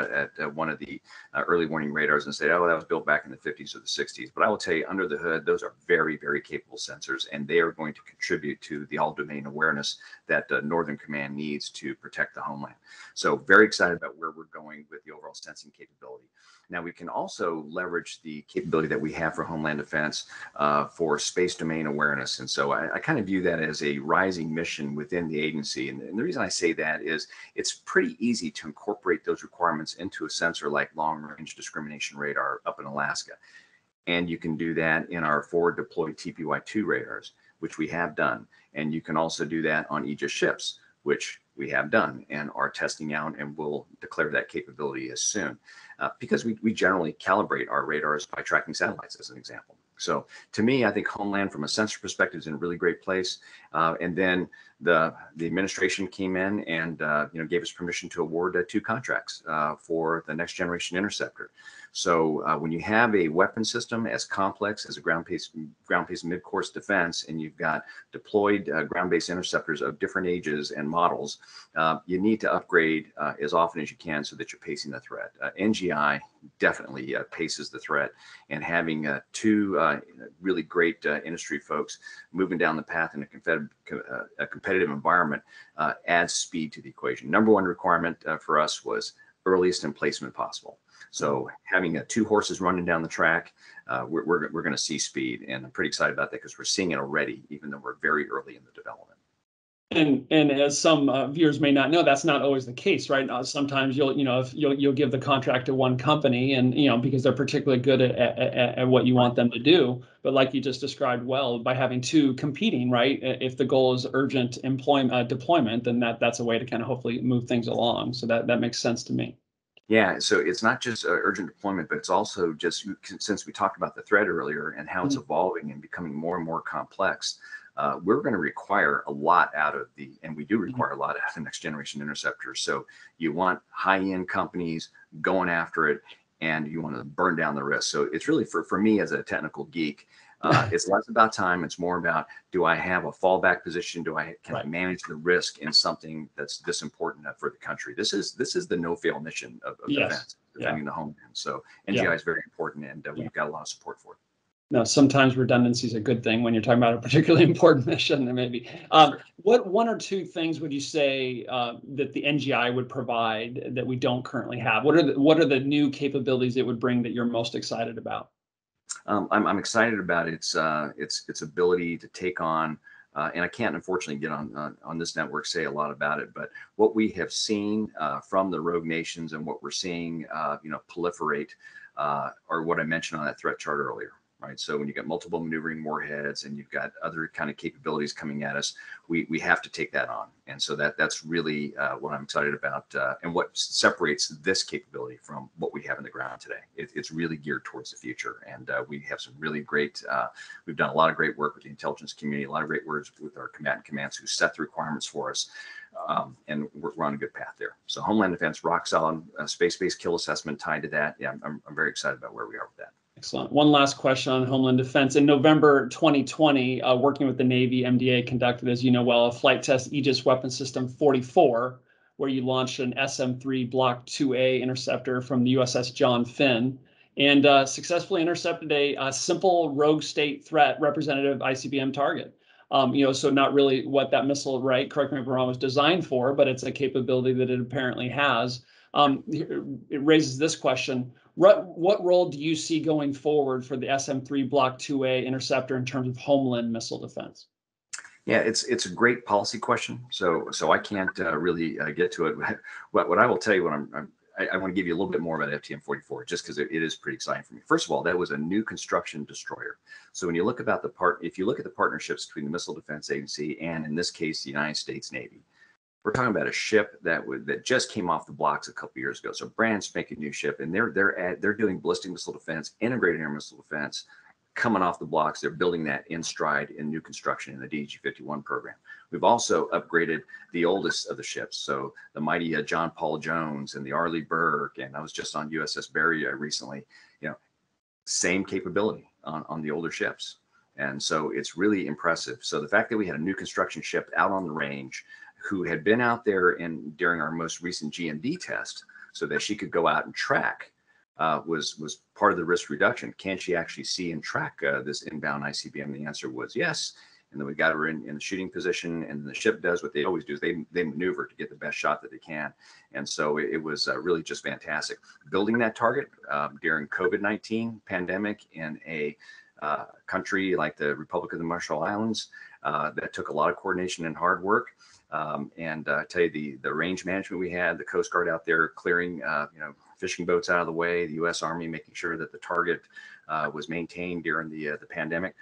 one of the early warning radars and say, oh, that was built back in the 50s or the 60s. But I will tell you, under the hood, those are very, very capable sensors, and they are going to contribute to the all-domain awareness that Northern Command needs to protect the homeland. So very excited about where we're going with the overall sensing capability. Now, we can also leverage the capability that we have for Homeland Defense for space domain awareness. And so I kind of view that as a rising mission within the agency. And the reason I say that is it's pretty easy to incorporate those requirements into a sensor like long-range discrimination radar up in Alaska. And you can do that in our forward deployed TPY-2 radars, which we have done. And you can also do that on Aegis ships, which we have done and are testing out, and will declare that capability as soon. Because we generally calibrate our radars by tracking satellites, as an example. So to me, I think Homeland from a sensor perspective is in a really great place. And then the administration came in and gave us permission to award 2 contracts for the next generation Interceptor. So when you have a weapon system as complex as a ground-based mid-course defense, and you've got deployed ground-based interceptors of different ages and models, you need to upgrade as often as you can so that you're pacing the threat. NGI definitely paces the threat, and having 2 really great industry folks moving down the path in a competitive environment adds speed to the equation. Number one requirement for us was earliest emplacement possible. So having 2 horses running down the track, we're going to see speed, and I'm pretty excited about that because we're seeing it already, even though we're very early in the development. And as some viewers may not know, that's not always the case, right? Sometimes you'll give the contract to one company, and because they're particularly good at what you want them to do. But like you just described well, by having 2 competing, right? If the goal is urgent deployment, then that's a way to kind of hopefully move things along. So that makes sense to me. Yeah, so it's not just urgent deployment, but it's also just, since we talked about the threat earlier and how it's evolving and becoming more and more complex, we're going to require a lot out of and we do require a lot out of the next generation interceptors. So you want high-end companies going after it, and you want to burn down the risk. So it's really, for me as a technical geek, it's less about time. It's more about, do I have a fallback position? Can I manage the risk in something that's this important for the country? This is the no-fail mission of defense, defending the homeland. So NGI is very important, and we've got a lot of support for it. No, sometimes redundancy is a good thing when you're talking about a particularly important mission. There may be. What 1 or 2 things would you say that the NGI would provide that we don't currently have? What are the new capabilities it would bring that you're most excited about? I'm excited about its ability to take on, and I can't unfortunately get on this network say a lot about it, but what we have seen from the rogue nations and what we're seeing proliferate are what I mentioned on that threat chart earlier. Right. So when you got multiple maneuvering warheads and you've got other kind of capabilities coming at us, we have to take that on. And so that's really what I'm excited about, and what separates this capability from what we have in the ground today. It's really geared towards the future. And we have some really great, we've done a lot of great work with the intelligence community, a lot of great work with our combatant commands who set the requirements for us. And we're on a good path there. So Homeland Defense, rock solid, space-based kill assessment tied to that. Yeah, I'm very excited about where we are with that. Excellent. One last question on Homeland Defense. In November 2020, working with the Navy, MDA conducted, as you know well, a flight test Aegis Weapon System 44, where you launched an SM-3 Block 2A interceptor from the USS John Finn, and successfully intercepted a simple rogue state threat representative ICBM target. So not really what that missile, right, correct me if I'm wrong, was designed for, but it's a capability that it apparently has. It raises this question. What role do you see going forward for the SM-3 Block 2A interceptor in terms of homeland missile defense? Yeah, it's a great policy question. So I can't really get to it. What I will tell you, I want to give you a little bit more about FTM-44, just because it is pretty exciting for me. First of all, that was a new construction destroyer. So when you look about if you look at the partnerships between the Missile Defense Agency and, in this case, the United States Navy, We're talking about a ship that just came off the blocks a couple years ago. So brand spanking new ship, and they're doing ballistic missile defense, integrated air missile defense, coming off the blocks. They're building that in stride in new construction in the DG-51 program. We've also upgraded the oldest of the ships, so the mighty John Paul Jones and the Arleigh Burke, and I was just on USS Barry recently. You know, same capability on the older ships, and so it's really impressive. So the fact that we had a new construction ship out on the range, who had been out there during our most recent GMD test, so that she could go out and track, was part of the risk reduction. Can she actually see and track this inbound ICBM? The answer was yes. And then we got her in the shooting position, and the ship does what they always do: is they maneuver to get the best shot that they can. And so it was really just fantastic. Building that target during COVID-19 pandemic in a country like the Republic of the Marshall Islands, that took a lot of coordination and hard work. And I tell you, the range management we had, the Coast Guard out there clearing, fishing boats out of the way, the U.S. Army making sure that the target was maintained during the pandemic.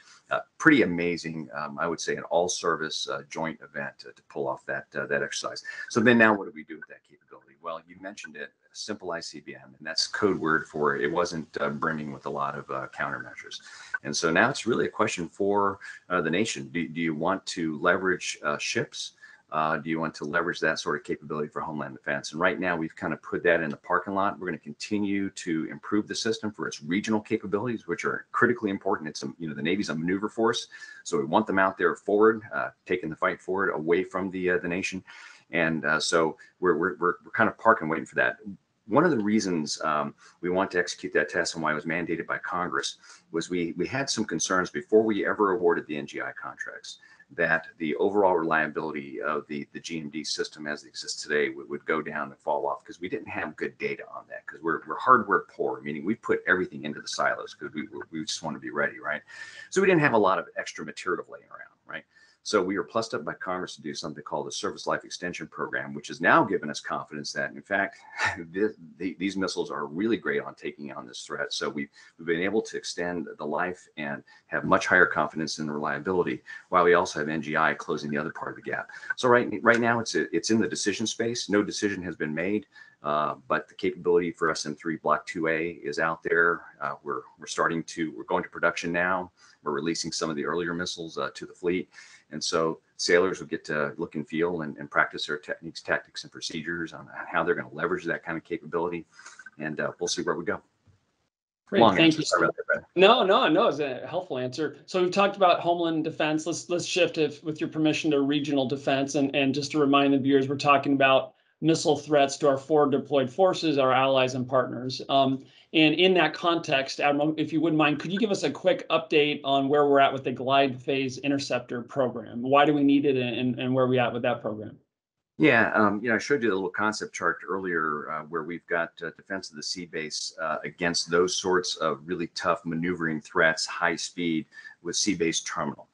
Pretty amazing, I would say, an all-service joint event to pull off that exercise. So then now what do we do with that capability? Well, you mentioned it, a simple ICBM, and that's code word for it wasn't brimming with a lot of countermeasures. And so now it's really a question for the nation. Do you want to leverage ships? Do you want to leverage that sort of capability for Homeland Defense? And right now, we've kind of put that in the parking lot. We're going to continue to improve the system for its regional capabilities, which are critically important. It's the Navy's a maneuver force, so we want them out there forward, taking the fight forward away from the nation. And so we're kind of parking, waiting for that. One of the reasons we want to execute that test and why it was mandated by Congress was we had some concerns before we ever awarded the NGI contracts, that the overall reliability of the GMD system as it exists today would go down and fall off, because we didn't have good data on that, because we're hardware poor, meaning we put everything into the silos because we just want to be ready, right? So we didn't have a lot of extra material laying around, right? So we were plussed up by Congress to do something called the Service Life Extension Program, which has now given us confidence that, in fact, these missiles are really great on taking on this threat. So we've been able to extend the life and have much higher confidence in the reliability, while we also have NGI closing the other part of the gap. So right now it's in the decision space. No decision has been made. But the capability for SM-3 Block 2A is out there. We're going to production now. We're releasing some of the earlier missiles to the fleet. And so sailors will get to look and feel and practice their techniques, tactics, and procedures on how they're going to leverage that kind of capability. And we'll see where we go. Great, thank you. No, it's a helpful answer. So we've talked about Homeland Defense. Let's shift, with your permission, to regional defense. And just to remind the viewers, we're talking about missile threats to our forward deployed forces, our allies and partners. And in that context, Admiral, if you wouldn't mind, could you give us a quick update on where we're at with the Glide Phase Interceptor program? Why do we need it, and where are we at with that program? Yeah, I showed you a little concept chart earlier where we've got defense of the sea base against those sorts of really tough maneuvering threats, high speed with sea-based terminal.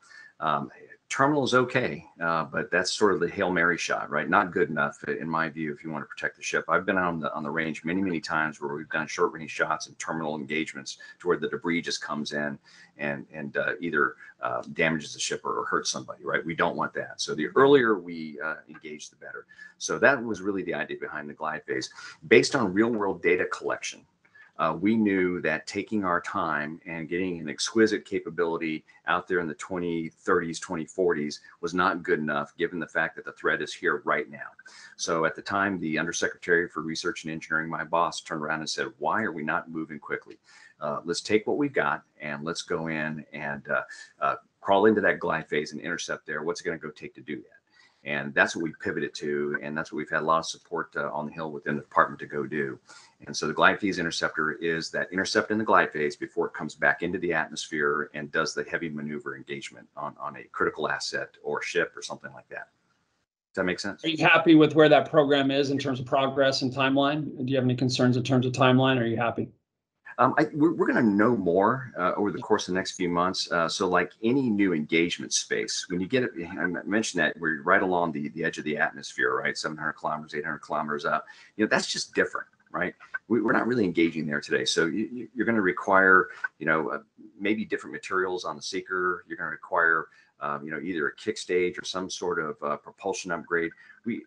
Terminal is okay, but that's sort of the Hail Mary shot, right? Not good enough, in my view, if you want to protect the ship. I've been on the range many times where we've done short range shots and terminal engagements to where the debris just comes in and either damages the ship or hurts somebody, right? We don't want that. So the earlier we engage, the better. So that was really the idea behind the glide phase. Based on real world data collection, we knew that taking our time and getting an exquisite capability out there in the 2030s, 2040s was not good enough, given the fact that the threat is here right now. So at the time, the Undersecretary for Research and Engineering, my boss, turned around and said, why are we not moving quickly? Let's take what we've got and let's go in and crawl into that glide phase and intercept there. What's it going to go take to do that? And that's what we pivoted to, and that's what we've had a lot of support on the Hill within the department to go do. And so the glide phase interceptor is that intercept in the glide phase before it comes back into the atmosphere and does the heavy maneuver engagement on a critical asset or ship or something like that. Does that make sense? Are you happy with where that program is in terms of progress and timeline? Do you have any concerns in terms of timeline? Or are you happy? We're going to know more over the course of the next few months. So like any new engagement space, when you get it, I mentioned that we're right along the edge of the atmosphere, right? 700 kilometers, 800 kilometers up. That's just different. right? We're not really engaging there today. So you're going to require, maybe different materials on the seeker. You're going to require, either a kick stage or some sort of propulsion upgrade. We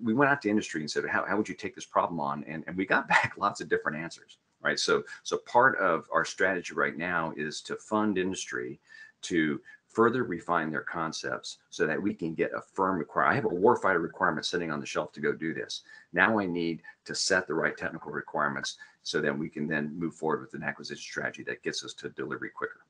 went out to industry and said, how would you take this problem on? And we got back lots of different answers, right? So part of our strategy right now is to fund industry to further refine their concepts so that we can get a firm requirement. I have a warfighter requirement sitting on the shelf to go do this. Now I need to set the right technical requirements so that we can then move forward with an acquisition strategy that gets us to delivery quicker.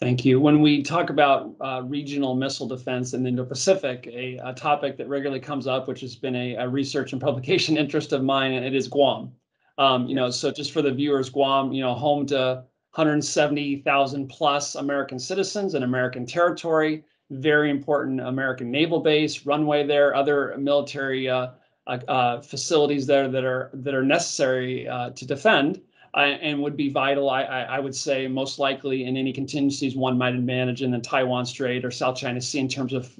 Thank you. When we talk about regional missile defense in the Indo-Pacific, a topic that regularly comes up, which has been a research and publication interest of mine, and it is Guam. So just for the viewers, Guam, home to 170,000 plus American citizens and American territory, very important American naval base, runway there, other military facilities there that are necessary to defend and would be vital, I would say, most likely in any contingencies one might manage in the Taiwan Strait or South China Sea in terms of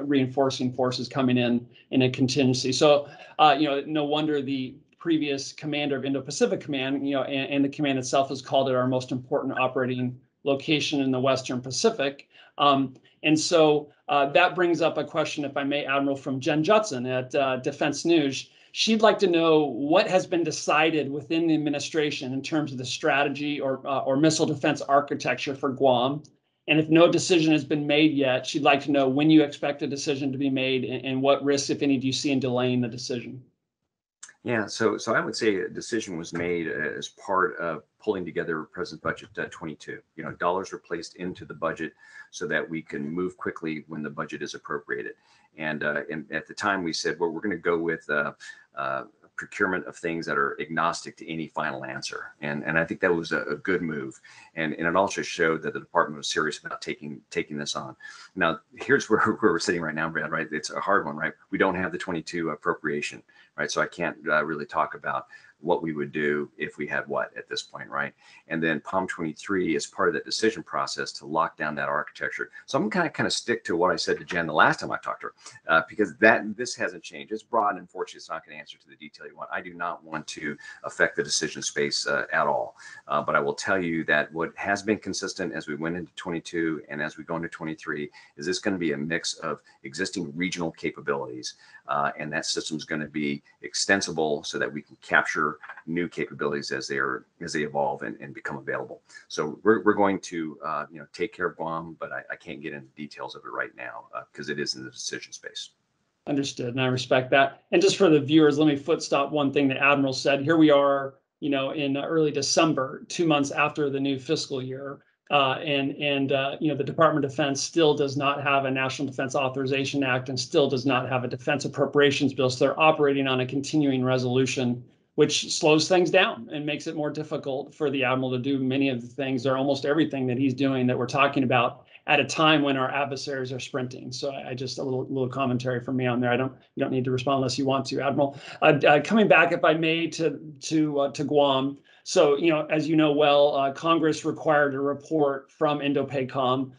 reinforcing forces coming in a contingency. So, no wonder the previous commander of Indo-Pacific Command, and the command itself has called it our most important operating location in the Western Pacific. And so that brings up a question, if I may, Admiral, from Jen Judson at Defense News. She'd like to know what has been decided within the administration in terms of the strategy or missile defense architecture for Guam. And if no decision has been made yet, she'd like to know when you expect a decision to be made and what risks, if any, do you see in delaying the decision? Yeah, so I would say a decision was made as part of pulling together President Budget 22. Dollars were placed into the budget so that we can move quickly when the budget is appropriated. And at the time we said, well, we're going to go with procurement of things that are agnostic to any final answer. And I think that was a good move. And it also showed that the department was serious about taking this on. Now, here's where we're sitting right now, Brad, right? It's a hard one, right? We don't have the 22 appropriation, right? So I can't really talk about what we would do if we had what at this point, right? And then POM 23 is part of that decision process to lock down that architecture. So I'm going to kind of stick to what I said to Jen the last time I talked to her, because this hasn't changed. It's broad, and unfortunately, it's not going to answer to the detail you want. I do not want to affect the decision space at all. But I will tell you that what has been consistent as we went into 22 and as we go into 23 is this going to be a mix of existing regional capabilities, and that system is going to be extensible so that we can capture new capabilities as they evolve and become available. So we're going to take care of Guam, but I can't get into details of it right now because it is in the decision space. Understood, and I respect that. And just for the viewers, let me footstop one thing that Admiral said. Here we are, in early December, 2 months after the new fiscal year, the Department of Defense still does not have a National Defense Authorization Act and still does not have a defense appropriations bill. So they're operating on a continuing resolution, which slows things down and makes it more difficult for the Admiral to do many of the things or almost everything that he's doing that we're talking about at a time when our adversaries are sprinting. So I just a little commentary from me on there. You don't need to respond unless you want to, Admiral. Coming back, if I may, to Guam. So, as you know well, Congress required a report from INDOPACOM,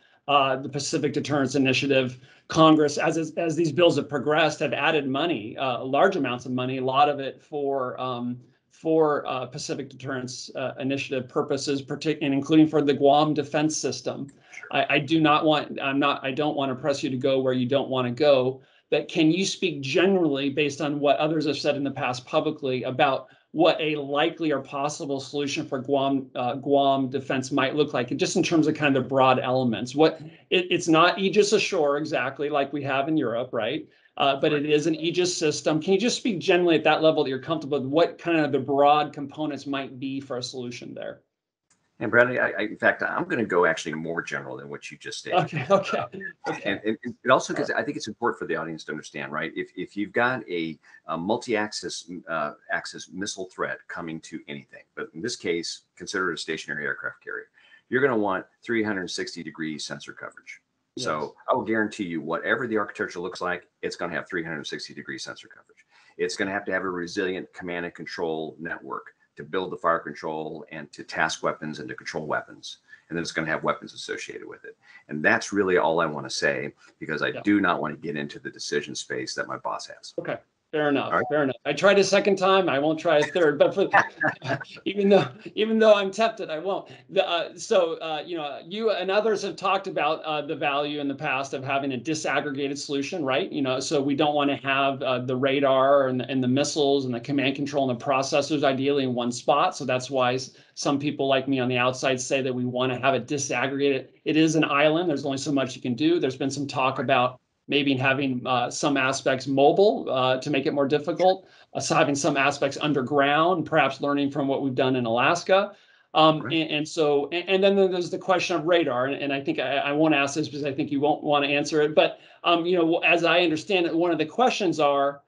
the Pacific Deterrence Initiative. Congress, as these bills have progressed, have added money, large amounts of money, a lot of it for Pacific Deterrence Initiative purposes, and including for the Guam defense system. I don't want to press you to go where you don't want to go. But can you speak generally, based on what others have said in the past publicly, about what a likely or possible solution for Guam defense might look like, and just in terms of kind of the broad elements? It's not Aegis ashore exactly like we have in Europe, right? But it is an Aegis system. Can you just speak generally at that level that you're comfortable with what kind of the broad components might be for a solution there? And Bradley, in fact, I'm going to go actually more general than what you just stated. Okay. And it also, because I think it's important for the audience to understand, right? If you've got a multi-axis missile threat coming to anything, but in this case, consider it a stationary aircraft carrier, you're going to want 360-degree sensor coverage. Yes. So I will guarantee you, whatever the architecture looks like, it's going to have 360-degree sensor coverage. It's going to have a resilient command and control network to build the fire control and to task weapons and to control weapons. And then it's going to have weapons associated with it. And that's really all I want to say, because I do not want to get into the decision space that my boss has. Okay. Fair All enough. right. Fair enough. I tried a second time. I won't try a third. But for even though I'm tempted, I won't. You and others have talked about the value in the past of having a disaggregated solution, right? So we don't want to have the radar and the missiles and the command control and the processors ideally in one spot. So that's why some people like me on the outside say that we want to have it disaggregated. It is an island. There's only so much you can do. There's been some talk about maybe having some aspects mobile to make it more difficult, having some aspects underground, perhaps learning from what we've done in Alaska. Right. And then there's the question of radar. And I think I won't ask this because I think you won't want to answer it. But, as I understand it, one of the questions are,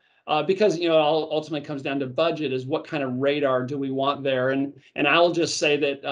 because it all ultimately comes down to budget, is what kind of radar do we want there? And I'll just say that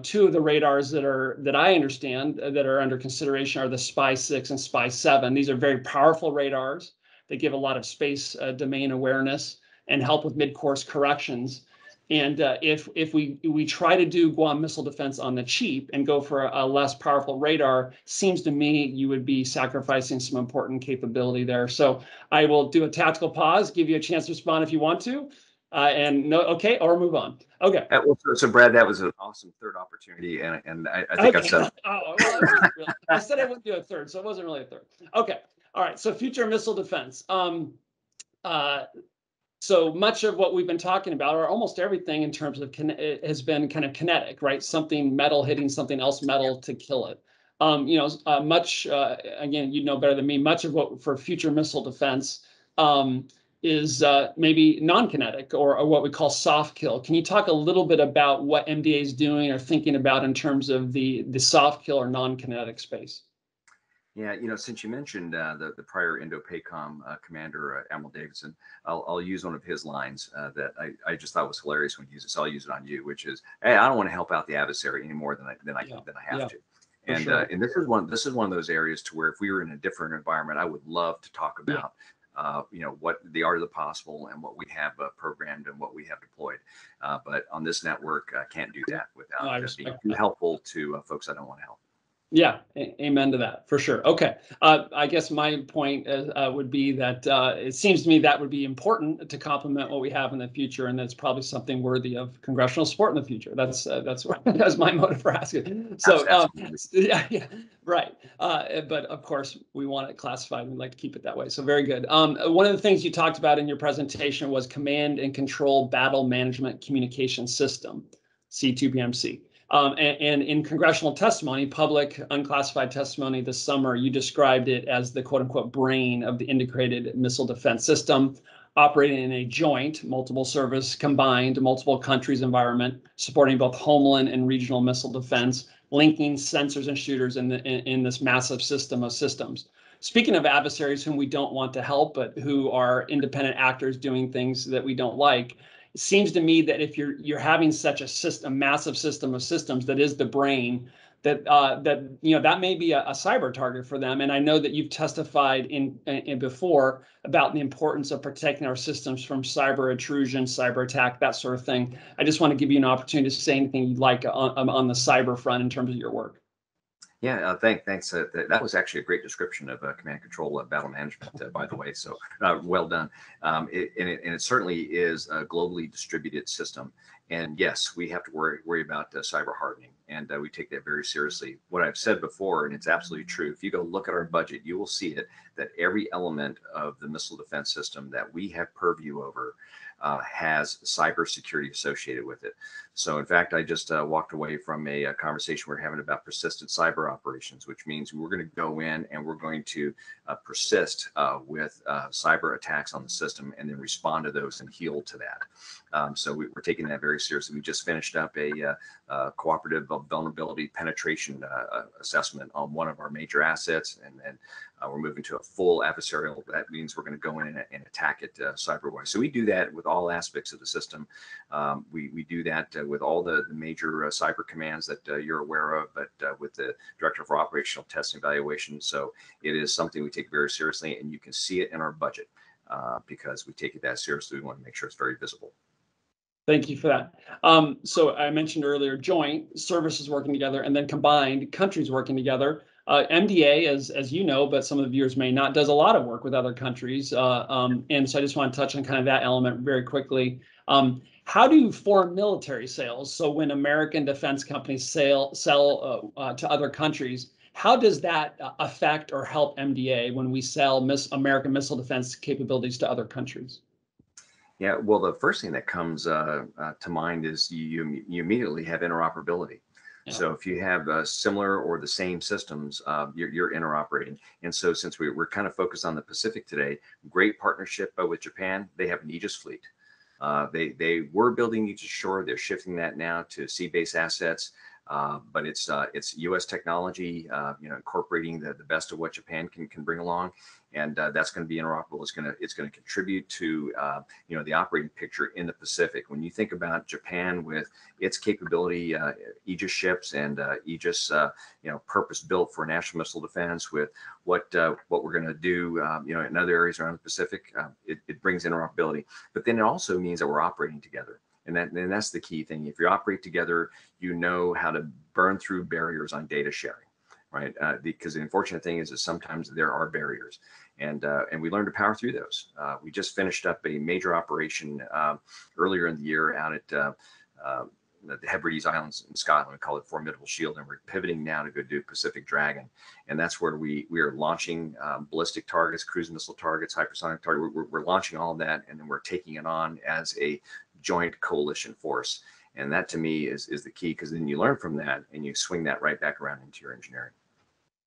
two of the radars that I understand that are under consideration are the SPY-6 and SPY-7. These are very powerful radars that give a lot of space domain awareness and help with mid-course corrections. And if we try to do Guam missile defense on the cheap and go for a less powerful radar, seems to me you would be sacrificing some important capability there. So I will do a tactical pause, give you a chance to respond if you want to, okay, or move on. Okay. So Brad, that was an awesome third opportunity, and I think I've said. Oh, well, I said I wouldn't do a third, so it wasn't really a third. Okay. All right. So future missile defense. So much of what we've been talking about, or almost everything in terms of has been kind of kinetic, right? Something metal hitting something else metal to kill it. Again, you know better than me, much of what for future missile defense is maybe non-kinetic or what we call soft kill. Can you talk a little bit about what MDA is doing or thinking about in terms of the soft kill or non-kinetic space? Yeah, since you mentioned the prior Indo-PACOM commander, Admiral Davidson, I'll use one of his lines that I just thought was hilarious when he used it. So I'll use it on you, which is, "Hey, I don't want to help out the adversity any more than I have to." And sure. And this is one of those areas to where if we were in a different environment, I would love to talk about what the art of the possible and what we have programmed and what we have deployed. But on this network, I can't do that without being too helpful to folks I don't want to help. Yeah, amen to that for sure. Okay, I guess my point would be that it seems to me that would be important to complement what we have in the future, and that's probably something worthy of congressional support in the future. That's that's my motive for asking. So yeah, right. But of course, we want it classified. We'd like to keep it that way. So very good. One of the things you talked about in your presentation was Command and Control Battle Management Communication System, C2BMC. And in congressional testimony, public unclassified testimony this summer, you described it as the quote unquote brain of the integrated missile defense system, operating in a joint, multiple service, combined, multiple countries environment, supporting both homeland and regional missile defense, linking sensors and shooters in this massive system of systems. Speaking of adversaries whom we don't want to help, but who are independent actors doing things that we don't like, it seems to me that if you're having such a massive system of systems that is the brain, that may be a cyber target for them. And I know that you've testified in before about the importance of protecting our systems from cyber intrusion, cyber attack, that sort of thing. I just want to give you an opportunity to say anything you'd like on the cyber front in terms of your work. Yeah, thanks. That was actually a great description of command control battle management, by the way. So well done. It certainly is a globally distributed system. And yes, we have to worry about cyber hardening, and we take that very seriously. What I've said before, and it's absolutely true. If you go look at our budget, you will see it that every element of the missile defense system that we have purview over has cybersecurity associated with it. So in fact, I just walked away from a conversation we're having about persistent cyber operations, which means we're going to go in and we're going to persist with cyber attacks on the system and then respond to those and heal to that. So we're taking that very seriously. We just finished up a cooperative vulnerability penetration assessment on one of our major assets, and we're moving to a full adversarial. That means we're going to go in and attack it cyber-wise. So we do that with all aspects of the system. We do that with all the major cyber commands that you're aware of, but with the Director for Operational Test and Evaluation. So it is something we take very seriously, and you can see it in our budget because we take it that seriously. We want to make sure it's very visible. Thank you for that. So I mentioned earlier, joint services working together, and then combined countries working together. MDA, as you know, but some of the viewers may not, does a lot of work with other countries. And so I just want to touch on kind of that element very quickly. How do foreign military sales, so when American defense companies sell to other countries, how does that affect or help MDA when we sell American missile defense capabilities to other countries? Yeah, well, the first thing that comes to mind is you immediately have interoperability. Yeah. So if you have similar or the same systems, you're interoperating. And so since we're kind of focused on the Pacific today, great partnership with Japan. They have an Aegis fleet. They were building Aegis Shore. They're shifting that now to sea-based assets. But it's U.S. technology, incorporating the best of what Japan can bring along, and that's going to be interoperable. It's going to contribute to the operating picture in the Pacific. When you think about Japan with its capability, Aegis ships and Aegis, purpose built for national missile defense, with what we're going to do, in other areas around the Pacific, it brings interoperability. But then it also means that we're operating together. And that's the key thing. If you operate together, you know how to burn through barriers on data sharing, right? Because the unfortunate thing is that sometimes there are barriers, and we learn to power through those. We just finished up a major operation earlier in the year out at the Hebrides Islands in Scotland. We call it Formidable Shield, and we're pivoting now to go do Pacific Dragon, and that's where we are launching ballistic targets, cruise missile targets, hypersonic targets. We're launching all of that, and then we're taking it on as a joint coalition force. And that to me is the key, because then you learn from that and you swing that right back around into your engineering.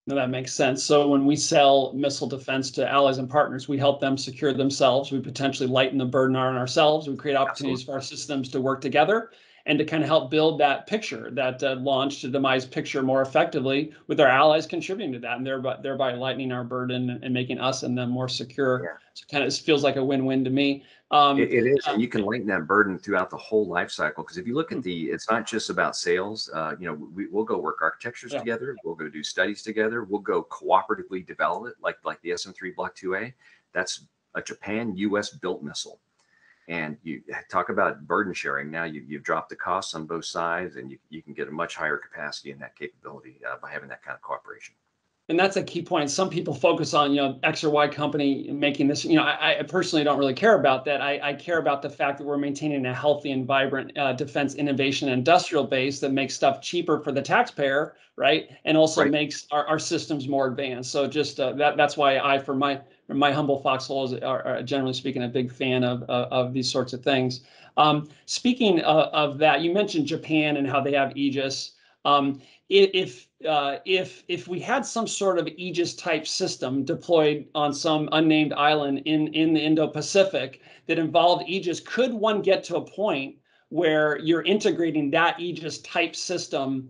No, that makes sense. So when we sell missile defense to allies and partners, we help them secure themselves. We potentially lighten the burden on ourselves. We create opportunities for our systems to work together and to kind of help build that picture, that launch to demise picture more effectively, with our allies contributing to that, and thereby lightening our burden and making us and them more secure. Yeah. So kind of feels like a win-win to me. It is, and you can lighten that burden throughout the whole life cycle. Because if you look at it's not just about sales. We'll go work architectures together. We'll go do studies together. We'll go cooperatively develop it, like the SM-3 Block 2A. That's a Japan-U.S. built missile. And you talk about burden sharing. Now you've dropped the costs on both sides, and you can get a much higher capacity in that capability by having that kind of cooperation. And that's a key point. Some people focus on, X or Y company making this. I personally don't really care about that. I care about the fact that we're maintaining a healthy and vibrant defense innovation and industrial base that makes stuff cheaper for the taxpayer, right? And also makes our systems more advanced. So just that's why I, for my humble foxholes, are generally speaking a big fan of these sorts of things. Speaking of that, you mentioned Japan and how they have Aegis. If we had some sort of Aegis type system deployed on some unnamed island in the Indo-Pacific that involved Aegis, could one get to a point where you're integrating that Aegis type system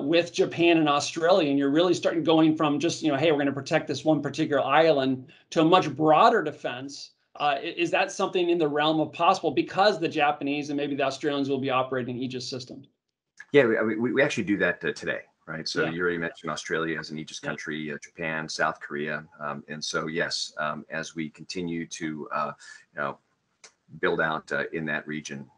with Japan and Australia, and you're really starting going from just, hey, we're going to protect this one particular island, to a much broader defense? Is that something in the realm of possible, because the Japanese and maybe the Australians will be operating Aegis systems? Yeah, we actually do that today, right? So you already mentioned Australia as an Aegis country, Japan, South Korea, and so yes, as we continue to build out in that region,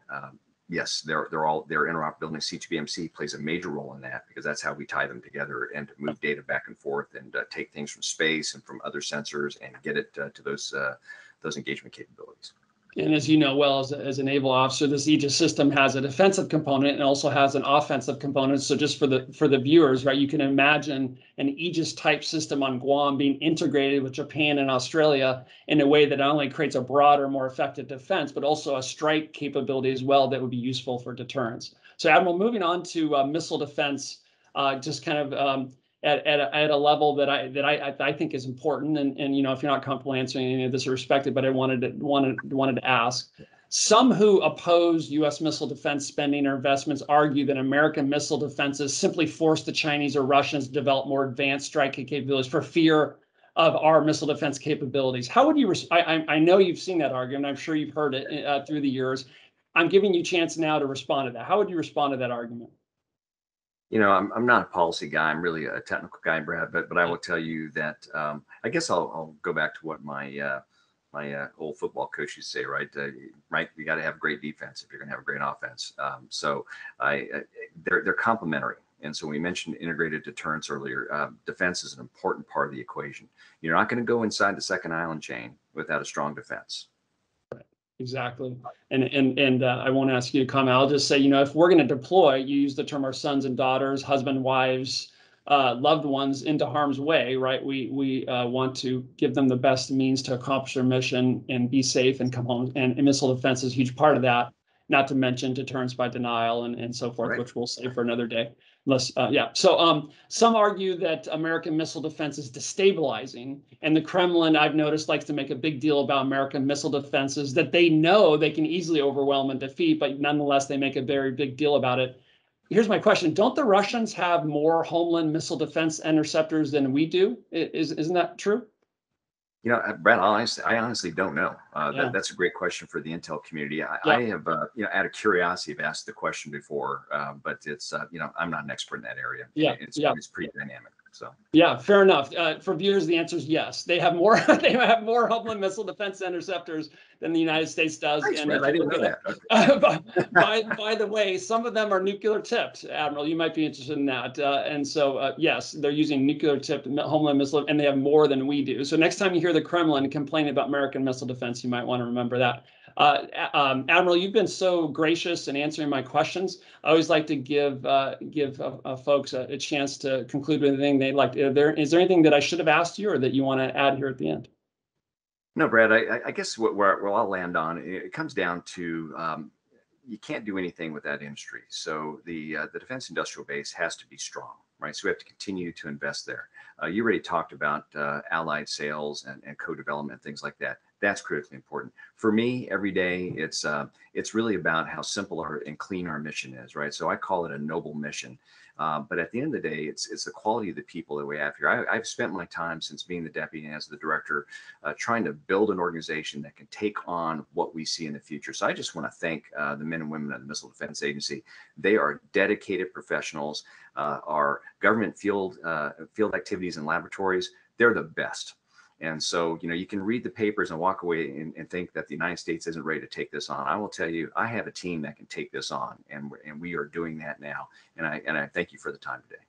yes, they're interoperability. C2BMC plays a major role in that, because that's how we tie them together and move data back and forth, and take things from space and from other sensors and get it to those engagement capabilities. And as you know well, as a naval officer, this Aegis system has a defensive component and also has an offensive component. So just for the viewers, right, you can imagine an Aegis type system on Guam being integrated with Japan and Australia in a way that not only creates a broader, more effective defense, but also a strike capability as well that would be useful for deterrence. So, Admiral, moving on to missile defense, just kind of at a level that I think is important, and if you're not comfortable answering any of this, respected, but I wanted to ask. Some who oppose U.S. missile defense spending or investments argue that American missile defenses simply force the Chinese or Russians to develop more advanced striking capabilities for fear of our missile defense capabilities. How would you? I know you've seen that argument. I'm sure you've heard it through the years. I'm giving you a chance now to respond to that. How would you respond to that argument? I'm not a policy guy. I'm really a technical guy, Brad. But I will tell you that I guess I'll go back to what my my old football coach used to say, right? You got to have great defense if you're going to have a great offense. They're complementary. And so we mentioned integrated deterrence earlier. Defense is an important part of the equation. You're not going to go inside the second island chain without a strong defense. Exactly. And I won't ask you to comment. I'll just say, if we're going to deploy, you use the term our sons and daughters, husband, wives, loved ones into harm's way, right? We want to give them the best means to accomplish their mission and be safe and come home. And missile defense is a huge part of that, not to mention deterrence by denial and so forth, right, which we'll save for another day. So some argue that American missile defense is destabilizing, and the Kremlin, I've noticed, likes to make a big deal about American missile defenses that they know they can easily overwhelm and defeat, but nonetheless they make a very big deal about it. Here's my question: don't the Russians have more Homeland missile defense interceptors than we do? Isn't that true? Brad, I honestly don't know. That's a great question for the intel community. I have, out of curiosity, have asked the question before, but it's, I'm not an expert in that area. It's pretty dynamic. So yeah, fair enough. For viewers, the answer is yes. They have more. They have more Homeland missile defense interceptors than the United States does. Thanks, Brad. I didn't know that. Okay. by the way, some of them are nuclear tipped, Admiral. You might be interested in that. And so, yes, they're using nuclear tipped Homeland missile, and they have more than we do. So next time you hear the Kremlin complain about American missile defense, you might want to remember that. Admiral, you've been so gracious in answering my questions. I always like to give folks a chance to conclude with anything they'd like. Is there anything that I should have asked you or that you want to add here at the end? No, Brad, I guess where I'll land on, it comes down to you can't do anything with that industry. So the defense industrial base has to be strong, right? So we have to continue to invest there. You already talked about allied sales and co-development, things like that. That's critically important. For me, every day, it's really about how simple and clean our mission is, right? So I call it a noble mission. But at the end of the day, it's the quality of the people that we have here. I've spent my time since being the deputy and as the director trying to build an organization that can take on what we see in the future. So I just want to thank the men and women of the Missile Defense Agency. They are dedicated professionals. Our government field activities and laboratories, they're the best. And so, you can read the papers and walk away and think that the United States isn't ready to take this on. I will tell you, I have a team that can take this on, and we are doing that now. And I thank you for the time today.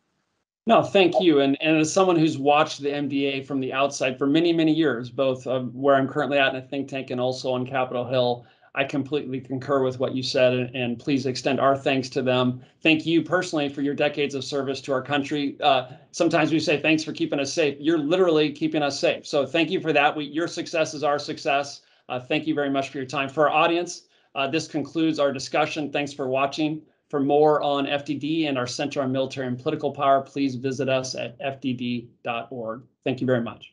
No, thank you. And as someone who's watched the MDA from the outside for many, many years, both where I'm currently at in a think tank and also on Capitol Hill, I completely concur with what you said, and please extend our thanks to them. Thank you personally for your decades of service to our country. Sometimes we say thanks for keeping us safe. You're literally keeping us safe. So thank you for that. Your success is our success. Thank you very much for your time. For our audience, this concludes our discussion. Thanks for watching. For more on FDD and our Center on Military and Political Power, please visit us at fdd.org. Thank you very much.